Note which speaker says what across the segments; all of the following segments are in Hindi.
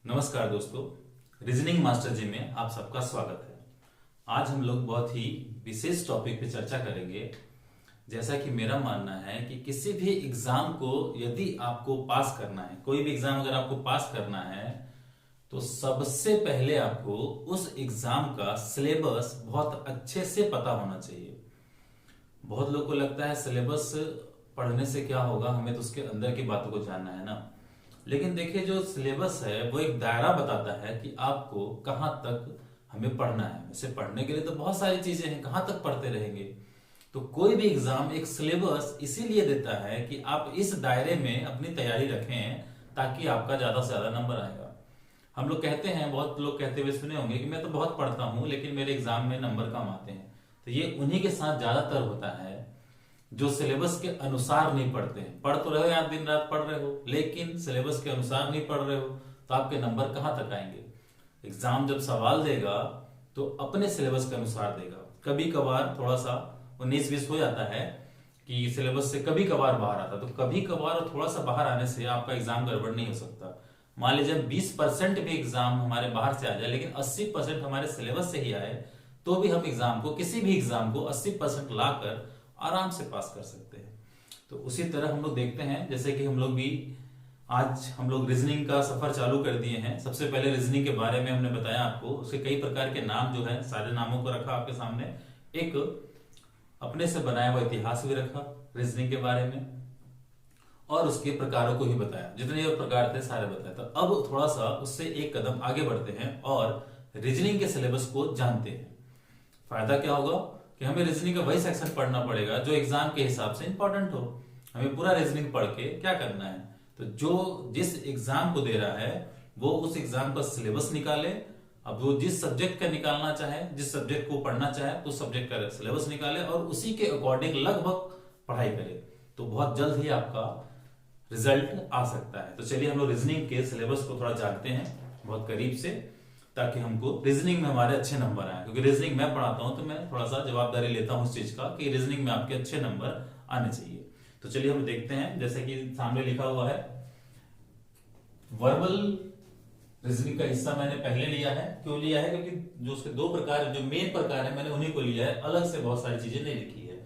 Speaker 1: नमस्कार दोस्तों, रीजनिंग मास्टर जी में आप सबका स्वागत है। आज हम लोग बहुत ही विशेष टॉपिक पे चर्चा करेंगे। जैसा कि मेरा मानना है कि किसी भी एग्जाम को यदि आपको पास करना है, कोई भी एग्जाम अगर आपको पास करना है तो सबसे पहले आपको उस एग्जाम का सिलेबस बहुत अच्छे से पता होना चाहिए। बहुत लोग को लगता है सिलेबस पढ़ने से क्या होगा, हमें तो उसके अंदर की बातों को जानना है ना। लेकिन देखिए, जो सिलेबस है वो एक दायरा बताता है कि आपको कहाँ तक हमें पढ़ना है। वैसे पढ़ने के लिए तो बहुत सारी चीजें हैं, कहाँ तक पढ़ते रहेंगे। तो कोई भी एग्जाम एक सिलेबस इसीलिए देता है कि आप इस दायरे में अपनी तैयारी रखें ताकि आपका ज्यादा से ज्यादा नंबर आएगा। हम लोग कहते हैं, बहुत लोग कहते हुए सुने होंगे कि मैं तो बहुत पढ़ता हूं लेकिन मेरे एग्जाम में नंबर कम आते हैं। तो ये उन्हीं के साथ ज्यादातर होता है जो सिलेबस के अनुसार नहीं पढ़ते हैं। पढ़ तो रहे हो, आप दिन रात पढ़ रहे हो, लेकिन सिलेबस के अनुसार नहीं पढ़ रहे हो तो आपके नंबर कहां तक आएंगे। एग्जाम जब सवाल देगा तो अपने सिलेबस के अनुसार देगा। कभी कभार थोड़ा सा 19-20 हो जाता है कि सिलेबस से कभी कभार बाहर आता, तो कभी कभार और थोड़ा सा बाहर आने से आपका एग्जाम गड़बड़ नहीं हो सकता। मान लीजिए 20% भी एग्जाम हमारे बाहर से आ जाए लेकिन 80% हमारे सिलेबस से ही आए तो भी हम एग्जाम को, किसी भी एग्जाम को 80% लाकर आराम से पास कर सकते हैं। तो उसी तरह हम लोग देखते हैं, जैसे कि हम लोग भी आज हम लोग रीजनिंग का सफर चालू कर दिए हैं। सबसे पहले रीजनिंग के बारे में हमने बताया आपको, उसके कई प्रकार के नाम जो है, सारे नामों को रखा आपके सामने। एक अपने से बनाया हुआ इतिहास भी रखा रीजनिंग के बारे में, और उसके प्रकारों को ही बताया। जितने प्रकार थे सारे बताए। तो अब थोड़ा सा उससे एक कदम आगे बढ़ते हैं और रीजनिंग के सिलेबस को जानते हैं। फायदा क्या होगा कि हमें रीजनिंग का वही सेक्शन पढ़ना पड़ेगा जो एग्जाम के हिसाब से इंपॉर्टेंट हो। हमें पूरा रीजनिंग पढ़ के क्या करना है, तो जो जिस एग्जाम को दे रहा है वो उस एग्जाम का सिलेबस निकाले। अब वो जिस सब्जेक्ट का निकालना चाहे, जिस सब्जेक्ट को पढ़ना चाहे, तो सब्जेक्ट का सिलेबस निकाले और उसी के अकॉर्डिंग लगभग पढ़ाई करे, तो बहुत जल्द ही आपका रिजल्ट आ सकता है। तो चलिए हम लोग रीजनिंग के सिलेबस को थोड़ा जानते हैं बहुत करीब से, ताकि हमको रीजनिंग में हमारे अच्छे नंबर आए। क्योंकि रीजनिंग मैं पढ़ाता हूं तो मैं थोड़ा सा जवाबदारी लेता हूं उस चीज का कि रीजनिंग में आपके अच्छे नंबर आने चाहिए। तो चलिए हम देखते हैं, जैसे कि सामने लिखा हुआ है वर्बल रीजनिंग का हिस्सा मैंने पहले लिया है। क्यों लिया है? क्योंकि जो उसके दो प्रकार, जो मेन प्रकार है, मैंने उन्हीं को लिया है, अलग से बहुत सारी चीजें नहीं लिखी है।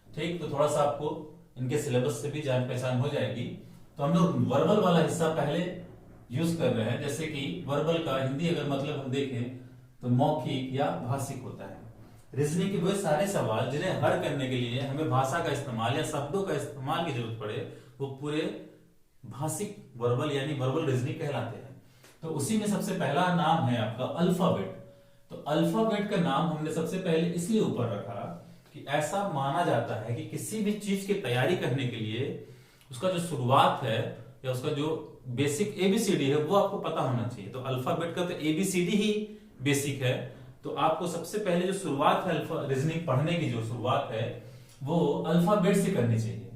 Speaker 1: ठीक, तो थोड़ा सा आपको इनके सिलेबस से भी जान पहचान हो जाएगी। तो हम लोग वर्बल वाला हिस्सा पहले यूज कर रहे हैं। जैसे कि वर्बल का हिंदी अगर मतलब हम देखें तो मौखिक या भाषिक होता है। रीजनिंग के वो सारे सवाल जिन्हें हल करने के लिए हमें भाषा का इस्तेमाल या शब्दों का इस्तेमाल की जरूरत पड़े, वो पूरे भाषिक वर्बल यानी वर्बल रीजनिंग कहलाते हैं। तो उसी में सबसे पहला नाम है आपका अल्फाबेट। तो अल्फाबेट का नाम हमने सबसे पहले इसलिए ऊपर रखा कि ऐसा माना जाता है कि किसी भी चीज की तैयारी करने के लिए उसका जो शुरुआत है या उसका जो बेसिक एबीसीडी है वो आपको पता होना चाहिए। तो अल्फाबेट का तो एबीसीडी ही बेसिक है। तो आपको सबसे पहले जो शुरुआत है रीजनिंग पढ़ने की, जो शुरुआत है वो अल्फाबेट से करनी चाहिए।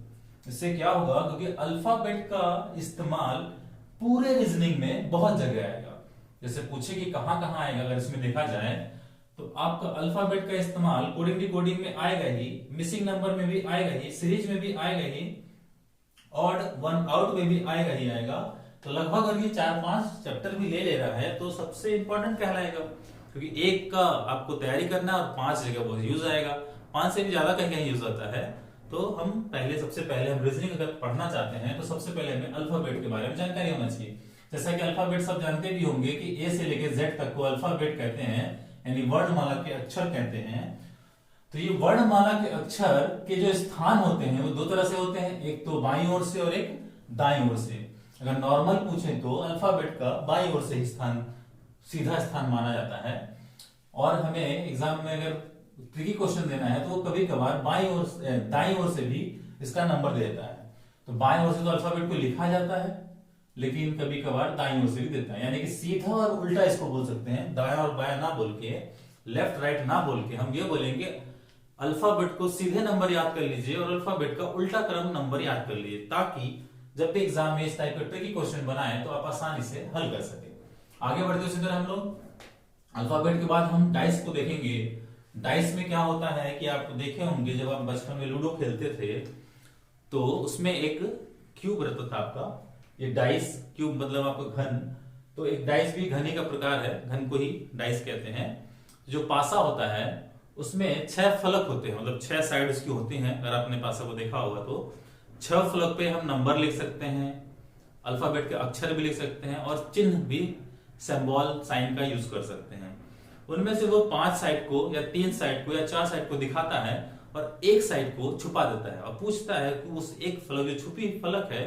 Speaker 1: इससे क्या होगा, क्योंकि अल्फाबेट का इस्तेमाल पूरे रीजनिंग में बहुत जगह आएगा। जैसे पूछे कि कहां कहां आएगा, अगर इसमें देखा जाए तो आपका अल्फाबेट का इस्तेमाल कोडिंग डिकोडिंग में आएगा ही, मिसिंग नंबर में भी आएगा ही, सीरीज में भी आएगा ही, ऑड वन आउट में भी आएगा ही आएगा। तो लगभग अगर ये 4-5 चैप्टर भी ले ले रहा है तो सबसे इंपॉर्टेंट कहलाएगा, क्योंकि एक का आपको तैयारी करना है और 5 जगह वो यूज आएगा। 5 से भी ज्यादा कहीं यूज आता है। तो हम पहले, सबसे पहले हम रीजनिंग अगर पढ़ना चाहते हैं तो सबसे पहले हमें अल्फाबेट के बारे में जानकारी होना चाहिए। जैसा कि अल्फाबेट सब जानते भी होंगे कि ए से लेकर जेड तक को अल्फाबेट कहते हैं, यानी वर्णमाला के अक्षर कहते हैं। तो ये वर्णमाला के अक्षर के जो स्थान होते हैं वो दो तरह से होते हैं, एक तो बाईं ओर से और एक दाईं ओर से। अगर नॉर्मल पूछे तो अल्फाबेट का बाईं ओर से ही स्थान, सीधा स्थान माना जाता है। और हमें एग्जाम में अगर ट्रिकी क्वेश्चन देना है तो वो कभी कभार बाईं ओर, दाईं ओर से भी इसका नंबर दे देता है। तो बाईं ओर से तो अल्फाबेट को लिखा जाता है, लेकिन कभी कभार दाईं ओर से भी देता है। यानी कि सीधा और उल्टा इसको बोल सकते हैं, दाया और बाया ना बोल के, लेफ्ट राइट ना बोल के हम ये बोलेंगे अल्फाबेट को सीधे नंबर याद कर लीजिए और अल्फाबेट का उल्टा क्रम नंबर याद कर लीजिए, ताकि जब भी एग्जाम में इस टाइप का ट्रिकी क्वेश्चन बनाए तो आप आसानी से हल कर सके। आगे बढ़ते उसी तरह हम लोग अल्फाबेट के बाद हम डाइस को देखेंगे। डाइस में क्या होता है कि आप देखे होंगे जब आप बचपन में लूडो खेलते थे तो उसमें एक क्यूब रहता था आपका, ये डाइस क्यूब मतलब आपका घन। तो एक डाइस भी घन ही का प्रकार है, घन को ही डाइस कहते हैं। जो पासा होता है उसमें 6 फलक होते हैं, मतलब 6 साइड उसकी होती हैं। अगर आपने पासा को देखा होगा तो 6 फलक पे हम नंबर लिख सकते हैं, अल्फाबेट के अक्षर भी लिख सकते हैं और चिन्ह भी, सिंबल साइन का यूज कर सकते हैं। उनमें से वो 5 साइड को या 3 साइड को या 4 साइड को दिखाता है और एक साइड को छुपा देता है और पूछता है कि उस एक फलक, जो छुपी फलक है,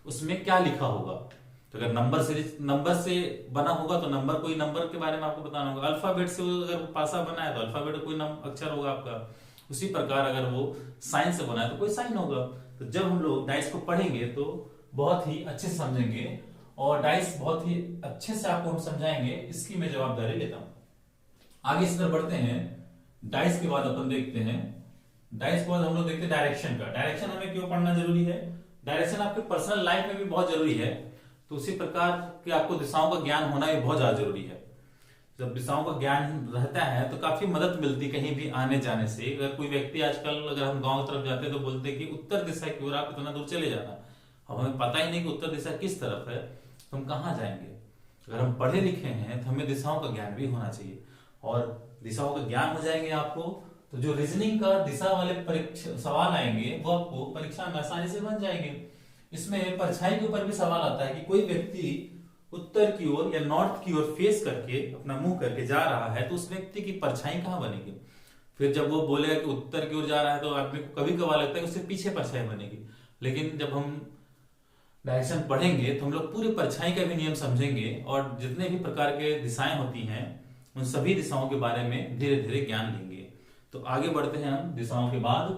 Speaker 1: उसमें क्या लिखा होगा। तो अगर नंबर से बना होगा तो नंबर, कोई नंबर के बारे में आपको बताना होगा। अल्फाबेट से अगर पासा बना है तो अल्फाबेट कोई अक्षर होगा आपका। उसी प्रकार अगर वो साइन से बना है तो कोई साइन होगा। तो जब हम लोग डाइस को पढ़ेंगे तो बहुत ही अच्छे से समझेंगे और डाइस बहुत ही अच्छे से आपको हम समझाएंगे, इसकी मैं जवाबदारी लेता हूं। आगे इस तरह बढ़ते हैं। डाइस के बाद अपन देखते हैं, डाइस के बाद हम लोग देखते हैं डायरेक्शन का। डायरेक्शन हमें क्यों पढ़ना जरूरी है? डायरेक्शन आपके पर्सनल लाइफ में भी बहुत जरूरी है। तो उसी प्रकार के आपको दिशाओं का ज्ञान होना भी बहुत ज्यादा जरूरी है। जब दिशाओं का ज्ञान रहता है तो काफी मदद मिलती कहीं भी आने जाने से। अगर कोई व्यक्ति, आजकल अगर हम गांव की तरफ जाते हैं तो बोलते हैं कि उत्तर दिशा की ओर आप इतना दूर चले जाना। अब हमें पता ही नहीं कि उत्तर दिशा किस तरफ है, तो हम कहाँ जाएंगे। अगर हम पढ़े लिखे हैं तो हमें दिशाओं का ज्ञान भी होना चाहिए और दिशाओं का ज्ञान हो जाएंगे आपको तो जो रीजनिंग का दिशा वाले परीक्षा सवाल आएंगे वो आपको परीक्षा में आसानी से बन जाएंगे। इसमें परछाई के ऊपर भी सवाल आता है कि कोई व्यक्ति उत्तर की ओर या नॉर्थ की ओर फेस करके, अपना मुंह करके जा रहा है तो उस व्यक्ति की परछाई कहाँ बनेगी। फिर जब वो बोलेगा कि उत्तर की ओर जा रहा है तो आदमी को कभी कभार लगता है उससे पीछे परछाई बनेगी। लेकिन जब हम डायरेक्शन पढ़ेंगे तो हम लोग पूरी परछाई का भी नियम समझेंगे और जितने भी प्रकार के दिशाएं होती हैं उन सभी दिशाओं के बारे में धीरे धीरे ज्ञान लेंगे। तो आगे बढ़ते हैं हम दिशाओं के बाद।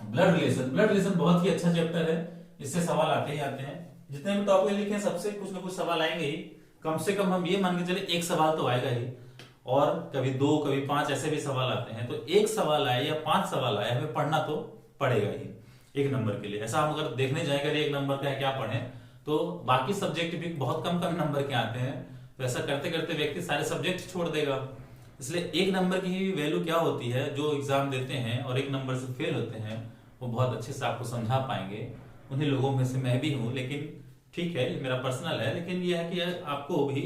Speaker 1: Blood relation. ब्लड रिलेशन बहुत ही अच्छा चैप्टर है, इससे सवाल आते ही आते हैं। जितने भी टॉपिक लिखे हैं सबसे कुछ ना कुछ सवाल आएंगे ही। कम से कम हम ये मान के चले एक सवाल तो आएगा ही, और कभी 2 कभी 5 ऐसे भी सवाल आते हैं। तो एक सवाल आए या 5 सवाल आए, हमें पढ़ना तो पड़ेगा ही एक नंबर के लिए। ऐसा हम अगर देखने जाएगा एक नंबर का है क्या पढ़ें, तो बाकी सब्जेक्ट भी बहुत कम कम नंबर के आते हैं। तो ऐसा करते करते व्यक्ति सारे सब्जेक्ट छोड़ देगा। इसलिए एक नंबर की वैल्यू क्या होती है, जो एग्जाम देते हैं और एक नंबर से फेल होते हैं वो बहुत अच्छे से आपको समझा पाएंगे। उन्हीं लोगों में से मैं भी हूं, लेकिन ठीक है ये मेरा पर्सनल है। लेकिन ये है कि आपको भी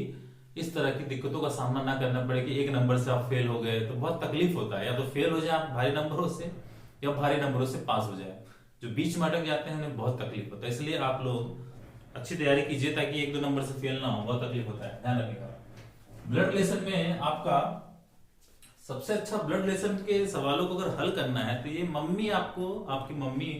Speaker 1: इस तरह की दिक्कतों का सामना ना करना पड़े कि एक नंबर से आप फेल हो गए तो बहुत तकलीफ होता है। या तो फेल हो जाए आप भारी नंबरों से या भारी नंबरों से पास हो जाए। जो बीच में अटक जाते हैं उन्हें बहुत तकलीफ होता है। इसलिए आप लोग अच्छी तैयारी कीजिए ताकि 1-2 नंबर से फेल ना हो, बहुत तकलीफ होता है, ध्यान रखिएगा। ब्लड रिलेशन में आपका सबसे अच्छा, ब्लड रिलेशन के सवालों को अगर हल करना है तो ये मम्मी आपको, आपकी मम्मी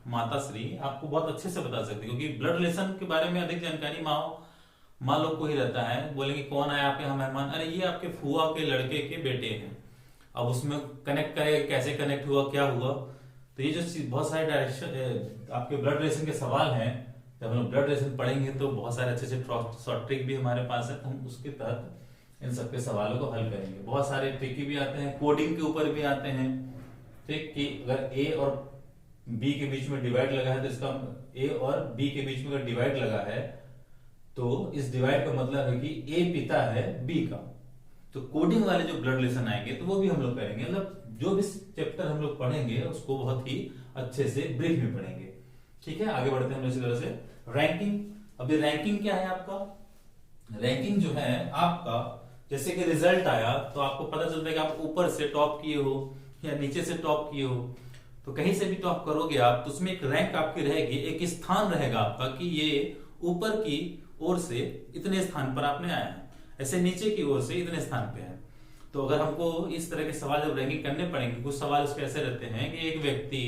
Speaker 1: माता श्री आपको बहुत अच्छे से बता सकती है। क्योंकि ब्लड रिलेशन के बारे में अधिक जानकारी माँ लोग को ही रहता है। बोलेंगे कौन आया आपके यहाँ मेहमान, अरे ये आपके फुआ के लड़के के बेटे हैं। अब उसमें कनेक्ट करेगा, कैसे कनेक्ट हुआ, क्या हुआ। तो ये जो बहुत सारे डायरेक्शन आपके ब्लड रिलेशन के सवाल हैं, जब हम ब्लड रिलेशन पढ़ेंगे तो बहुत सारे अच्छे से शॉर्ट ट्रिक भी हमारे पास है, हम उसके तहत इन सबके सवालों को हल करेंगे। बहुत सारे ट्रिक भी आते हैं, कोडिंग के ऊपर भी आते हैं। ठीक कि अगर ए और बी के बीच में डिवाइड लगा है तो इसका ए और बी के बीच में अगर डिवाइड लगा है तो इस डिवाइड का मतलब है कि ए पिता है बी का। तो कोडिंग वाले जो ब्लड रिलेशन आएंगे तो वो भी हम लोग करेंगे। मतलब जो भी चैप्टर हम लोग पढ़ेंगे उसको बहुत ही अच्छे से ब्रीफ में पढ़ेंगे। ठीक है, आगे बढ़ते हैं हम इसी तरह से। रैंकिंग। अभी रैंकिंग क्या है आपका? रैंकिंग जो है आपका, जैसे कि रिजल्ट आया तो आपको पता चलता है कि आप ऊपर से टॉप किए हो या नीचे से टॉप किए हो। तो कहीं से भी टॉप करोगे आप तो उसमें एक रैंक आपकी रहेगी, एक स्थान रहेगा आपका कि ये ऊपर की ओर से इतने स्थान पर आपने आया है, ऐसे नीचे की ओर से इतने स्थान पे है। तो अगर हमको इस तरह के सवाल जब रैंकिंग करने पड़ेंगे, कुछ सवाल उसके ऐसे रहते हैं कि एक व्यक्ति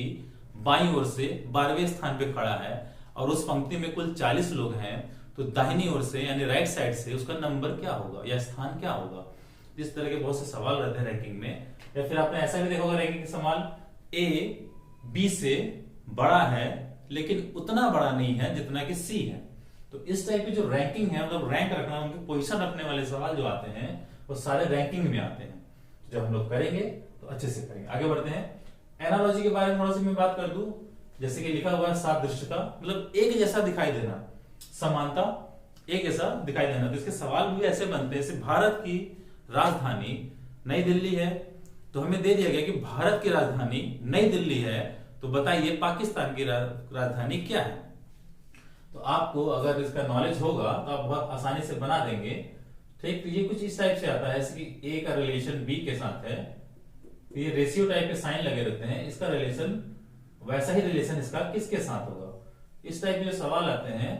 Speaker 1: बाईं ओर से 12वें स्थान पे खड़ा है और उस पंक्ति में कुल 40 लोग हैं, तो दाहिनी ओर से यानी राइट साइड से उसका नंबर क्या होगा या स्थान क्या होगा। इस तरह के बहुत से सवाल रहते हैं रैंकिंग में। या फिर आपने ऐसा भी देखा होगा रैंकिंग के सवाल, ए बी से बड़ा है लेकिन उतना बड़ा नहीं है जितना कि सी है। तो इस टाइप की जो रैंकिंग है, मतलब रैंक रखना, उनकी पोजीशन रखने वाले सवाल जो आते हैं वो सारे रैंकिंग में आते हैं। तो जब हम लोग करेंगे तो अच्छे से करेंगे। आगे बढ़ते हैं। एनालॉजी के बारे में थोड़ा सी मैं बात कर दूं। जैसे कि लिखा हुआ है सादृश्यता, मतलब एक जैसा दिखाई देना, समानता, एक जैसा दिखाई देना। तो इसके सवाल भी ऐसे बनते हैं, जैसे भारत की राजधानी नई दिल्ली है, तो हमें दे दिया गया कि भारत की राजधानी नई दिल्ली है, तो बताइए पाकिस्तान की राजधानी क्या है। तो आपको अगर इसका नॉलेज होगा तो आप बहुत आसानी से बना देंगे। ठीक, तो ये कुछ इस टाइप से आता है, जैसे कि ए का रिलेशन बी के साथ है, तो ये रेशियो टाइप के साइन लगे रहते हैं, इसका रिलेशन वैसा ही रिलेशन इसका किसके साथ होगा। इस टाइप के जो सवाल आते हैं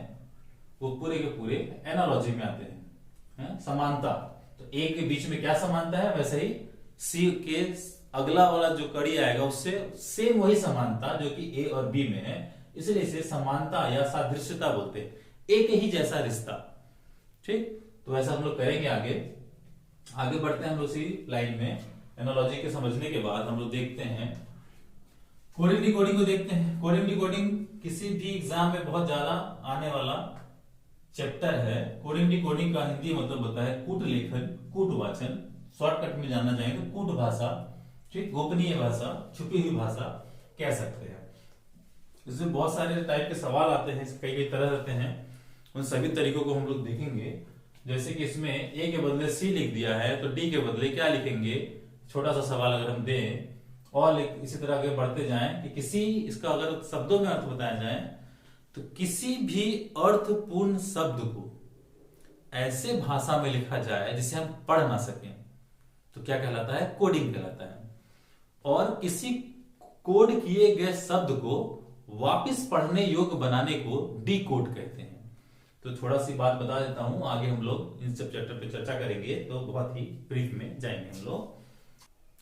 Speaker 1: वो पूरे के पूरे एनालॉजी में आते हैं, समानता। तो ए के बीच में क्या समानता है, वैसे ही सी के अगला वाला जो कड़ी आएगा उससे सेम वही समानता जो कि ए और बी में है, इसलिए इसे समानता या सादृश्यता बोलते हैं, एक ही जैसा रिश्ता। ठीक, तो ऐसा हम लोग करेंगे। आगे बढ़ते हैं हम लोग इसी लाइन में। एनालॉजी के समझने के बाद हम लोग देखते हैं कोडिंग डिकोडिंग को देखते हैं। कोडिंग डिकोडिंग किसी भी एग्जाम में बहुत ज्यादा आने वाला चैप्टर है। कोडिंग डिकोडिंग का हिंदी मतलब होता है कूट लेखन, कूट वाचन, शॉर्टकट में जानना चाहेंगे तो कूट भाषा, ठीक, गोपनीय भाषा, छुपी हुई भाषा कह सकते हैं। इसमें बहुत सारे टाइप के सवाल आते हैं, कई कई तरह रहते हैं, उन सभी तरीकों को हम लोग देखेंगे। जैसे कि इसमें ए के बदले सी लिख दिया है तो डी के बदले क्या लिखेंगे, छोटा सा सवाल अगर हम दें, और इसी तरह आगे बढ़ते जाएं कि किसी इसका अगर शब्दों में अर्थ बताया जाए तो किसी भी अर्थपूर्ण शब्द को ऐसे भाषा में लिखा जाए जिसे हम पढ़ ना सकें तो क्या कहलाता है, कोडिंग कहलाता है। और किसी कोड किए गए शब्द को वापस पढ़ने योग्य बनाने को डीकोड कहते हैं। तो थोड़ा सी बात बता देता हूं, आगे हम लोग इन सब चैप्टर पे चर्चा करेंगे तो बहुत ही ब्रीफ में जाएंगे हम लोग।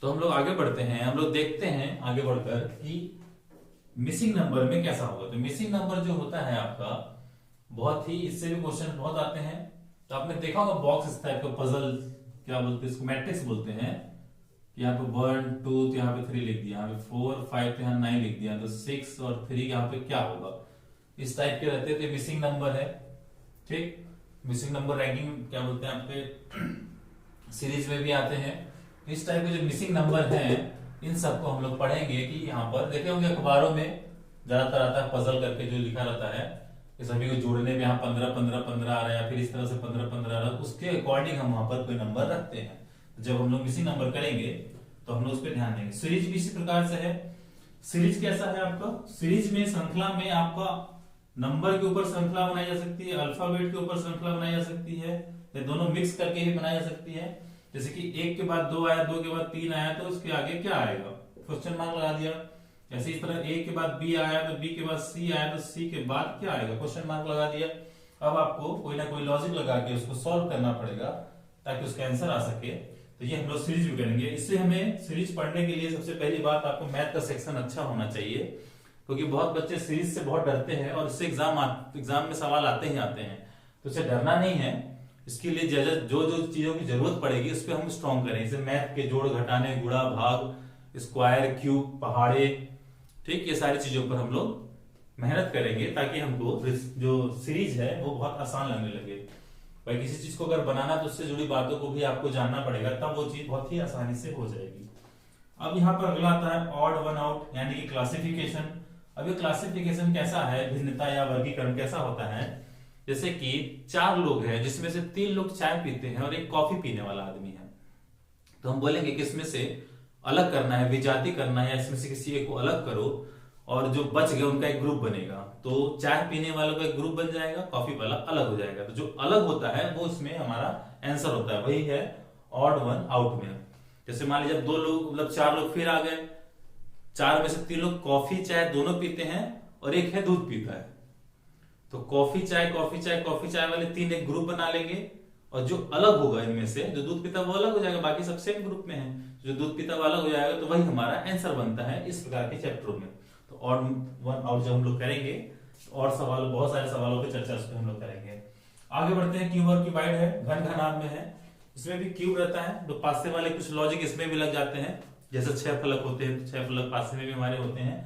Speaker 1: तो हम लोग आगे बढ़ते हैं, हम लोग देखते हैं आगे बढ़कर कि मिसिंग नंबर में कैसा होगा। तो मिसिंग नंबर जो होता है आपका, बहुत ही इससे भी क्वेश्चन बहुत आते हैं। तो आपने देखा होगा बॉक्स इस टाइप का पजल, क्या बोलते हैं इसको, मैट्रिक्स बोलते हैं। यहाँ पे 1 2 तो यहाँ पे 3 लिख दिया, यहाँ पे 4 5 तो यहाँ 9 लिख दिया, तो 6 और 3 यहाँ पे क्या होगा, इस टाइप के रहते थे। मिसिंग नंबर है, ठीक, मिसिंग नंबर रैंकिंग क्या बोलते हैं आपके सीरीज में भी आते हैं। इस टाइप के जो मिसिंग नंबर हैं इन सबको हम लोग पढ़ेंगे कि यहाँ पर देखे होंगे अखबारों में ज्यादातर आता है पजल करके जो लिखा रहता है, इस सभी को जोड़ने में यहाँ 15 15 15 आ रहा है या फिर इस तरह से 15 15 आ रहा है, उसके अकॉर्डिंग हम वहां पर कोई नंबर रखते हैं। जब हम लोग मिसिंग नंबर करेंगे तो हम लोग उस पर ध्यान देंगे। सीरीज भी इसी प्रकार से है। सीरीज कैसा है आपका, सीरीज में श्रृंखला में आपका नंबर के ऊपर श्रृंखला बनाई जा सकती है, अल्फाबेट के ऊपर श्रृंखला बनाई जा सकती है, या दोनों मिक्स करके भी बनाई जा सकती है। जैसे कि 1 के बाद 2 आया, 2 के बाद 3 आया, तो उसके आगे क्या आएगा, क्वेश्चन मार्क लगा दिया। ऐसे इस तरह A के बाद B आया तो B के बाद C आया तो C के बाद क्या आएगा, क्वेश्चन मार्क लगा दिया। अब आपको कोई ना कोई लॉजिक लगा के उसको सॉल्व करना पड़ेगा ताकि उसका आंसर आ सके। तो ये हम लोग सीरीज भी करेंगे। इससे हमें सीरीज पढ़ने के लिए सबसे पहली बात आपको मैथ का सेक्शन अच्छा होना चाहिए, क्योंकि बहुत बच्चे सीरीज से बहुत डरते हैं और इससे एग्जाम में सवाल आते ही आते हैं। तो इससे डरना नहीं है, इसके लिए जो जो चीजों की जरूरत पड़ेगी उस पर हम स्ट्रॉन्ग करें। जैसे मैथ के जोड़ घटाने, गुणा भाग, स्क्वायर, क्यूब, पहाड़े, ठीक, ये सारी चीजों पर हम लोग मेहनत करेंगे ताकि हमको जो सीरीज है वो बहुत आसान लगने लगे। भाई किसी चीज को अगर बनाना तो उससे जुड़ी बातों को भी आपको जानना पड़ेगा, तब वो चीज बहुत ही आसानी से हो जाएगी। अब यहाँ पर अगला आता है ऑड वन आउट, यानी कि क्लासिफिकेशन। अब ये क्लासिफिकेशन कैसा है, भिन्नता या वर्गीकरण कैसा होता है। जैसे कि 4 लोग हैं जिसमें से 3 लोग चाय पीते हैं और एक कॉफी पीने वाला आदमी है, तो हम बोलेंगे कि इसमें से अलग करना है, विजाती करना है, या इसमें से किसी एक को अलग करो और जो बच गए उनका एक ग्रुप बनेगा। तो चाय पीने वालों का एक ग्रुप बन जाएगा, कॉफी वाला अलग हो जाएगा। तो जो अलग होता है वो इसमें हमारा आंसर होता है, वही है ऑड वन आउट में। जैसे मान लीजिए 2 लोग मतलब 4 लोग फिर आ गए, 4 में से 3 लोग कॉफी चाय दोनों पीते हैं और एक है दूध पीता है, तो कॉफी चाय कॉफी चाय कॉफी चाय वाले 3 एक ग्रुप बना लेंगे, और जो अलग होगा इनमें से जो दूध पीता वो अलग हो जाएगा, बाकी सब सेम ग्रुप में है। जो दूध पीता वो अलग हो जाएगा, तो वही हमारा आंसर बनता है इस प्रकार के चैप्टरों में। तो ऑड वन आउट जब हम लोग करेंगे और सवाल, बहुत सारे सवालों पे चर्चा उस पर हम लोग करेंगे। आगे बढ़ते हैं, क्यूब और क्यूबाइड है, घन घनाभ में है। इसमें भी क्यूब रहता है, तो पासे वाले कुछ लॉजिक इसमें भी लग जाते हैं। जैसे 6 फलक होते हैं तो 6 फलक पासे में भी हमारे होते हैं,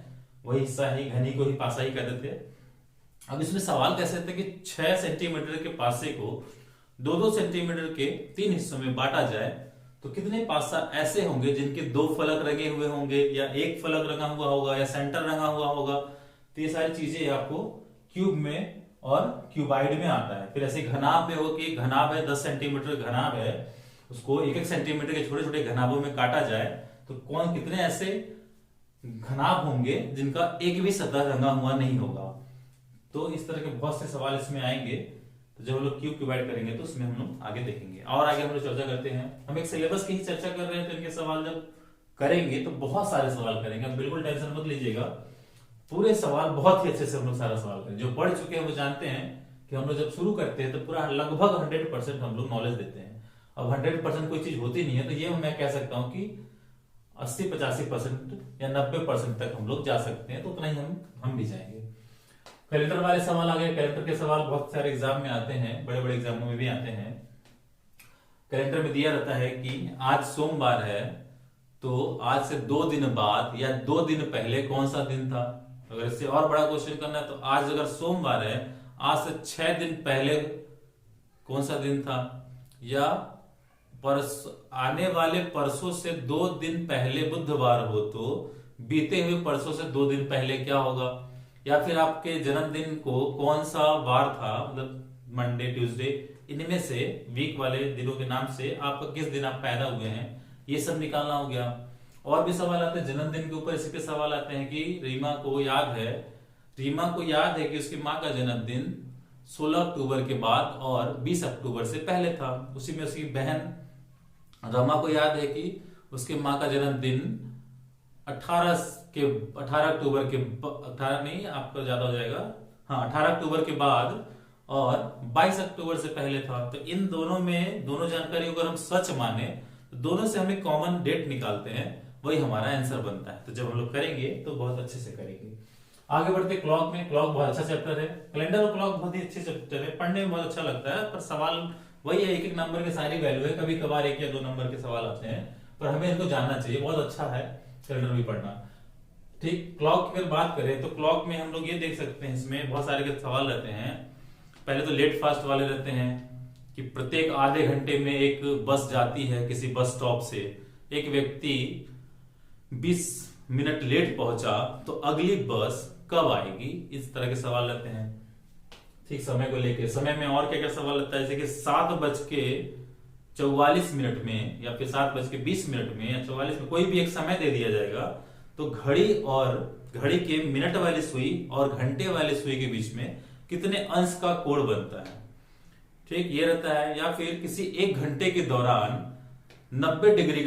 Speaker 1: वही हिस्सा ही घनी को ही पासा ही कहते थे। अब इसमें सवाल कैसे थे कि 6 सेंटीमीटर के पासे को 2-2 सेंटीमीटर के 3 हिस्सों में बांटा जाए तो कितने पासा ऐसे होंगे जिनके 2 फलक रंगे हुए होंगे, या 1 फलक रंगा हुआ होगा, या सेंटर रंगा हुआ होगा। तो ये सारी चीजें आपको क्यूब में और क्यूबाइड में आता है। फिर ऐसे घनाभ में हो कि घनाभ है 10 सेंटीमीटर घनाभ है, उसको 1-1 सेंटीमीटर के छोटे छोटे घनाभों में काटा जाए तो कौन कितने ऐसे घनाभ होंगे जिनका एक भी सतह रंगा हुआ नहीं होगा। तो इस तरह के बहुत से सवाल इसमें आएंगे। तो जब हम लोग क्यूब डिवाइड करेंगे तो उसमें हम लोग आगे देखेंगे, और आगे हम लोग चर्चा करते हैं। हम एक सिलेबस की ही चर्चा कर रहे हैं, तो इनके सवाल जब करेंगे तो बहुत सारे सवाल करेंगे, आप बिल्कुल टेंशन मत लीजिएगा। पूरे सवाल बहुत ही अच्छे से हम लोग सारा सवाल करें। जो पढ़ चुके हैं वो जानते हैं कि हम लोग जब शुरू करते हैं तो पूरा लगभग 100% हम लोग नॉलेज देते हैं। अब 100% कोई चीज होती नहीं है, तो ये मैं कह सकता हूँ कि 80-85% या 90% तक हम लोग जा सकते हैं, तो उतना ही हम भी जाएंगे। कैलेंडर वाले सवाल आ गए। कैलेंडर के सवाल बहुत सारे एग्जाम में आते हैं, बड़े बड़े एग्जामों में भी आते हैं। कैलेंडर में दिया रहता है कि आज सोमवार है, तो आज से 2 दिन बाद या 2 दिन पहले कौन सा दिन था। अगर इससे और बड़ा क्वेश्चन करना है तो आज अगर सोमवार है, आज से 6 दिन पहले कौन सा दिन था, या आने वाले परसों से 2 दिन पहले बुधवार हो तो बीते हुए परसों से 2 दिन पहले क्या होगा, या फिर आपके जन्मदिन को कौन सा वार था, मतलब मंडे ट्यूसडे, इनमें से वीक वाले दिनों के नाम से आपका किस दिन आप पैदा हुए हैं, ये सब निकालना हो गया। और भी सवाल आते हैं जन्मदिन के ऊपर। इसी पे सवाल आते हैं कि रीमा को याद है कि उसकी माँ का जन्मदिन 16 अक्टूबर के बाद और 20 अक्टूबर से पहले था। उसी में उसकी बहन रमा को याद है कि उसके माँ का जन्मदिन 18 अक्टूबर के 18 नहीं, आपका ज्यादा हो जाएगा, हाँ 18 अक्टूबर के बाद और 22 अक्टूबर से पहले था। तो इन दोनों जानकारी अगर हम सच माने तो दोनों से हमें कॉमन डेट निकालते हैं, वही हमारा आंसर बनता है। तो जब हम लोग करेंगे तो बहुत अच्छे से करेंगे। आगे बढ़ते क्लॉक में। क्लॉक बहुत अच्छा चैप्टर है। कैलेंडर और क्लॉक बहुत ही अच्छे चैप्टर है, पढ़ने में बहुत अच्छा लगता है, पर सवाल वही है, एक नंबर के सारी वैल्यू है। कभी कभार 1 या 2 नंबर के सवाल आते हैं, पर हमें इनको जानना चाहिए। बहुत अच्छा है कैलेंडर भी पढ़ना। ठीक, क्लॉक की अगर बात करें तो क्लॉक में हम लोग ये देख सकते हैं, इसमें बहुत सारे सवाल रहते हैं। पहले तो लेट फास्ट वाले रहते हैं कि प्रत्येक आधे घंटे में एक बस जाती है किसी बस स्टॉप से, एक व्यक्ति 20 मिनट लेट पहुंचा तो अगली बस कब आएगी, इस तरह के सवाल रहते हैं। ठीक, समय को लेके समय में और क्या क्या सवाल रहता है, जैसे कि 7:44 में या फिर 7:20 में या 44 में कोई भी एक समय दे दिया जाएगा, तो घड़ी के मिनट वाली सुई और घंटे वाली सुई के बीच में कितने अंश का कोण बनता है। ठीक, ये रहता है। या फिर किसी 1 घंटे के दौरान 90 डिग्री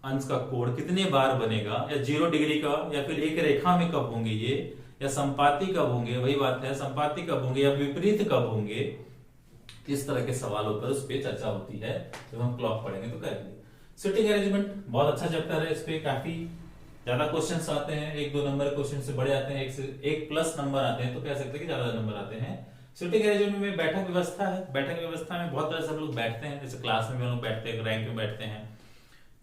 Speaker 1: अंश का कोण कितने बार बनेगा, या 0 डिग्री का, या फिर एक रेखा में कब होंगे ये, या संपाती कब होंगे, वही बात है, संपाती कब होंगे या विपरीत कब होंगे। इस तरह के सवालों पर उस पर चर्चा होती है। जब हम क्लॉक पढ़ेंगे तो करेंगे। सिटिंग अरेंजमेंट बहुत अच्छा चैप्टर है, इस पे काफी ज्यादा क्वेश्चंस आते हैं। 1-2 नंबर क्वेश्चन से बड़े आते हैं, 1 प्लस नंबर आते हैं, तो कह सकते हैं कि ज्यादा नंबर आते हैं। सिटिंग अरेंजमेंट में बैठक व्यवस्था है। बैठक व्यवस्था में बहुत तरह से हम लोग बैठते हैं, जैसे क्लास में भी हम लोग बैठते हैं, रैंक में बैठते हैं।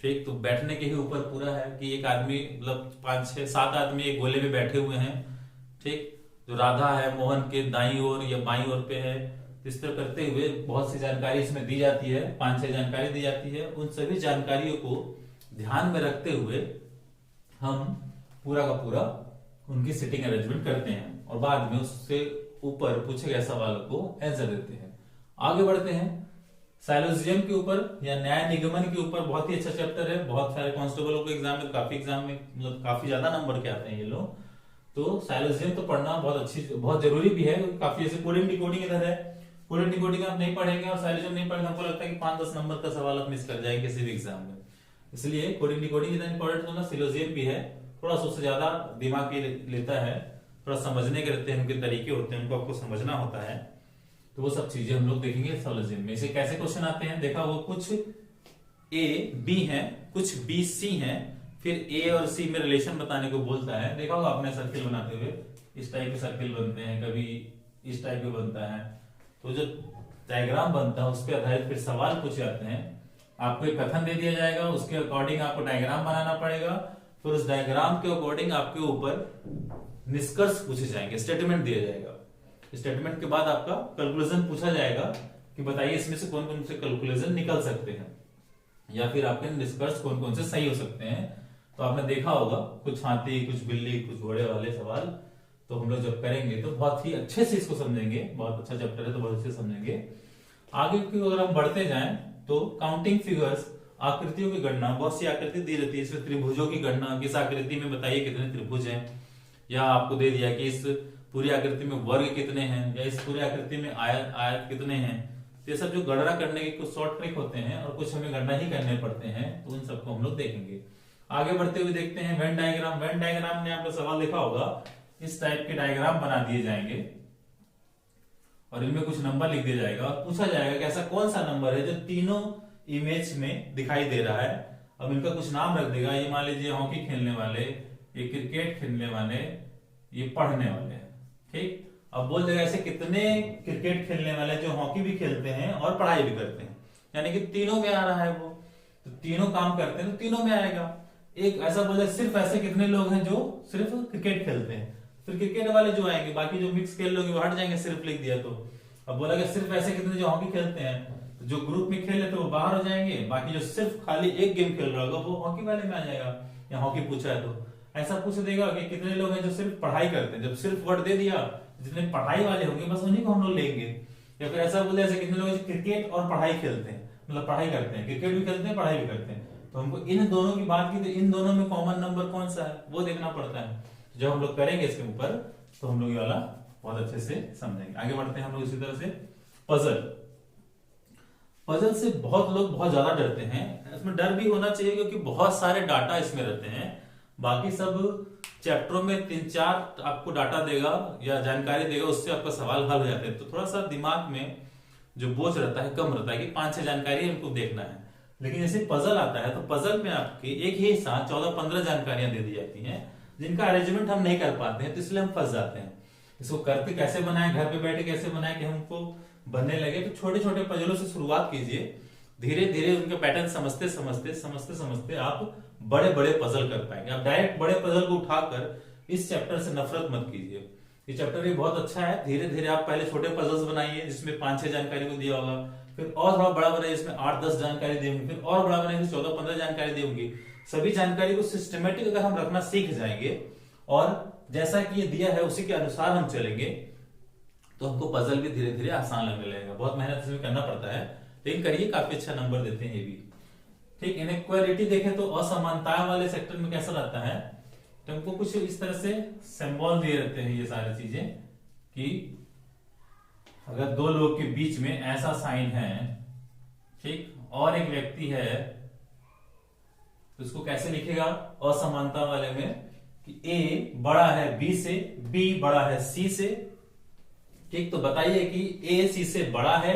Speaker 1: ठीक, तो बैठने के ही ऊपर पूरा है कि एक आदमी मतलब 5-6-7 आदमी एक गोले में बैठे हुए हैं। ठीक, जो राधा है मोहन के दाईं ओर या बाईं ओर पे है, इस तरह करते हुए बहुत सी जानकारी इसमें दी जाती है, 5-6 जानकारी दी जाती है। उन सभी जानकारियों को ध्यान में रखते हुए हम पूरा का पूरा उनकी सिटिंग अरेंजमेंट करते हैं और बाद में उससे ऊपर पूछे गए सवाल को आंसर देते हैं। आगे बढ़ते हैं साइलोजियम के ऊपर या न्याय निगमन के ऊपर। बहुत ही अच्छा चैप्टर है। बहुत सारे कांस्टेबलों के एग्जाम में, काफी एग्जाम में मतलब काफी ज्यादा नंबर के आते हैं ये लोग। तो साइलोजियम तो पढ़ना बहुत जरूरी भी है। काफी जैसे कोडिंग डिकोडिंग इधर है, कोडिंग डिकोडिंग आप नहीं पढ़ेंगे और साइलोजियम नहीं पढ़ेंगे, हमको लगता है कि 5-10 नंबर का सवाल आप मिस कर जाएंगे किसी भी एग्जाम में। इसलिए कोडिंग डिकोडिंग इतना इंपॉर्टेंट होना, साइलोजियम भी है, थोड़ा सा उससे ज्यादा दिमाग लेता है, थोड़ा समझने के रहते हैं, उनके तरीके होते हैं, उनको आपको समझना होता है। तो वो सब चीजें हम लोग देखेंगे साइलोजियम में। इसे कैसे क्वेश्चन आते हैं देखा, वो कुछ ए बी है, कुछ बी सी है, फिर ए और सी में रिलेशन बताने को बोलता है। देखा होगा आपने सर्किल बनाते हुए, इस टाइप के सर्किल बनते हैं, कभी इस टाइप के बनता है। तो जो डायग्राम बनता है उस पर आधारित फिर सवाल पूछे जाते हैं। आपको एक कथन दे दिया जाएगा, उसके अकॉर्डिंग आपको डायग्राम बनाना पड़ेगा, फिर उस डायग्राम के अकॉर्डिंग आपके ऊपर निष्कर्ष पूछे जाएंगे, स्टेटमेंट दिया जाएगा। स्टेटमेंट के बाद आपका कैलकुलेशन पूछा जाएगा कि बताइए इसमें से कौन कौन से कैलकुलेशन निकल सकते हैं, या फिर आपके निष्कर्ष कौन कौन से सही हो सकते हैं। तो आपने देखा होगा कुछ हाथी, कुछ बिल्ली, कुछ घोड़े वाले सवाल। तो हम लोग जब करेंगे तो बहुत ही अच्छे से इसको समझेंगे। बहुत अच्छा चैप्टर है तो बहुत अच्छे से समझेंगे। आगे की अगर हम बढ़ते जाएं तो काउंटिंग फिगर्स, आकृतियों की गणना, बहुत सी आकृति दी रहती है। इसमें त्रिभुजों की गणना, किस आकृति में बताइए कितने त्रिभुज हैं, या आपको दे दिया कि इस पूरी आकृति में वर्ग कितने हैं, या इस पूरी आकृति में आयत आयत कितने हैं। तो ये सब जो गणना करने के कुछ शॉर्ट ट्रिक होते हैं और कुछ हमें गणना ही करने पड़ते हैं, तो उन सबको हम लोग देखेंगे। आगे बढ़ते हुए देखते हैं वेन डायग्राम। वेन डायग्राम में आपने सवाल देखा होगा, इस टाइप के डायग्राम बना दिए जाएंगे और इनमें कुछ नंबर लिख दिया जाएगा और पूछा जाएगा कि ऐसा कौन सा नंबर है जो तीनों इमेज में दिखाई दे रहा है। अब इनका कुछ नाम रख देगा, ये मान लीजिए हॉकी खेलने वाले, ये क्रिकेट खेलने वाले, ये पढ़ने वाले हैं, ठीक। अब बोल देगा ऐसे कितने क्रिकेट खेलने वाले जो हॉकी भी खेलते हैं और पढ़ाई भी करते हैं, यानी कि तीनों में आ रहा है वो, तो तीनों काम करते हैं तो तीनों में आएगा। एक ऐसा बोले सिर्फ ऐसे कितने लोग हैं जो सिर्फ क्रिकेट खेलते हैं, फिर क्रिकेट वाले जो आएंगे, बाकी जो मिक्स खेल लोग वो हट जाएंगे सिर्फ लिख दिया तो। अब बोला कि सिर्फ ऐसे कितने जो हॉकी खेलते हैं, तो जो ग्रुप में खेले तो वो बाहर हो जाएंगे, बाकी जो सिर्फ खाली एक गेम खेल रहा होगा वो हॉकी वाले में आ जाएगा, या हॉकी पूछा है तो ऐसा पूछ देगा कि कितने लोग हैं जो सिर्फ पढ़ाई करते हैं। जब सिर्फ वर्ड दे दिया, जितने पढ़ाई वाले होंगे बस उन्हीं को हम लोग लेंगे। या फिर ऐसा बोले ऐसे कितने लोग क्रिकेट और पढ़ाई खेलते हैं, मतलब पढ़ाई करते हैं, क्रिकेट भी खेलते हैं पढ़ाई भी करते हैं, तो हमको इन दोनों की बात की तो इन दोनों में कॉमन नंबर कौन सा है वो देखना पड़ता है। जब हम लोग करेंगे इसके ऊपर तो हम लोग ये वाला बहुत अच्छे से समझेंगे। आगे बढ़ते हैं हम लोग इसी तरह से पजल। पजल से बहुत लोग बहुत ज्यादा डरते हैं। इसमें डर भी होना चाहिए क्योंकि बहुत सारे डाटा इसमें रहते हैं। बाकी सब चैप्टरों में 3-4 आपको डाटा देगा या जानकारी देगा, उससे आपका सवाल हल हो जाते हैं, तो थोड़ा सा दिमाग में जो बोझ रहता है कम रहता है कि 5-6 जानकारी हमको देखना है। लेकिन जैसे पजल आता है तो पजल में आपके एक ही साथ 14-15 जानकारियां दे दी जाती हैं, जिनका अरेंजमेंट हम नहीं कर पाते हैं, तो इसलिए हम फंस जाते हैं। इसको करके कैसे बनाए, घर पे बैठे कैसे बनाए कि हमको बनने लगे, तो छोटे छोटे पजलों से शुरुआत कीजिए। धीरे धीरे उनके पैटर्न समझते समझते आप बड़े बड़े पजल कर पाएंगे। आप डायरेक्ट बड़े पजल को उठाकर इस चैप्टर से नफरत मत कीजिए। ये चैप्टर भी बहुत अच्छा है। धीरे धीरे आप पहले छोटे पजल्स बनाइए जिसमें 5-6 जानकारी को दिया होगा, फिर और थोड़ा बड़ा बनाइए जिसमें 8-10 जानकारी दी होंगी, फिर और बड़ा बनाइए 14-15 जानकारी दी होंगी। सभी जानकारी को सिस्टमेटिक अगर हम रखना सीख जाएंगे और जैसा कि ये दिया है उसी के अनुसार हम चलेंगे, तो हमको पजल भी धीरे धीरे आसान लगने लगेगा। बहुत मेहनत इसमें करना पड़ता है, लेकिन करिए, काफी अच्छा नंबर देते हैं ये भी, ठीक। इनइक्वालिटी देखें तो असमानता वाले सेक्टर में कैसा रहता है, तो हमको कुछ इस तरह से सिंबल दिए रहते हैं ये सारी चीजें कि अगर दो लोग के बीच में ऐसा साइन है, ठीक, और एक व्यक्ति है, तो इसको कैसे लिखेगा असमानता वाले में कि ए बड़ा है बी से, बी बड़ा है सी से, ठीक। तो बताइए कि ए सी से बड़ा है,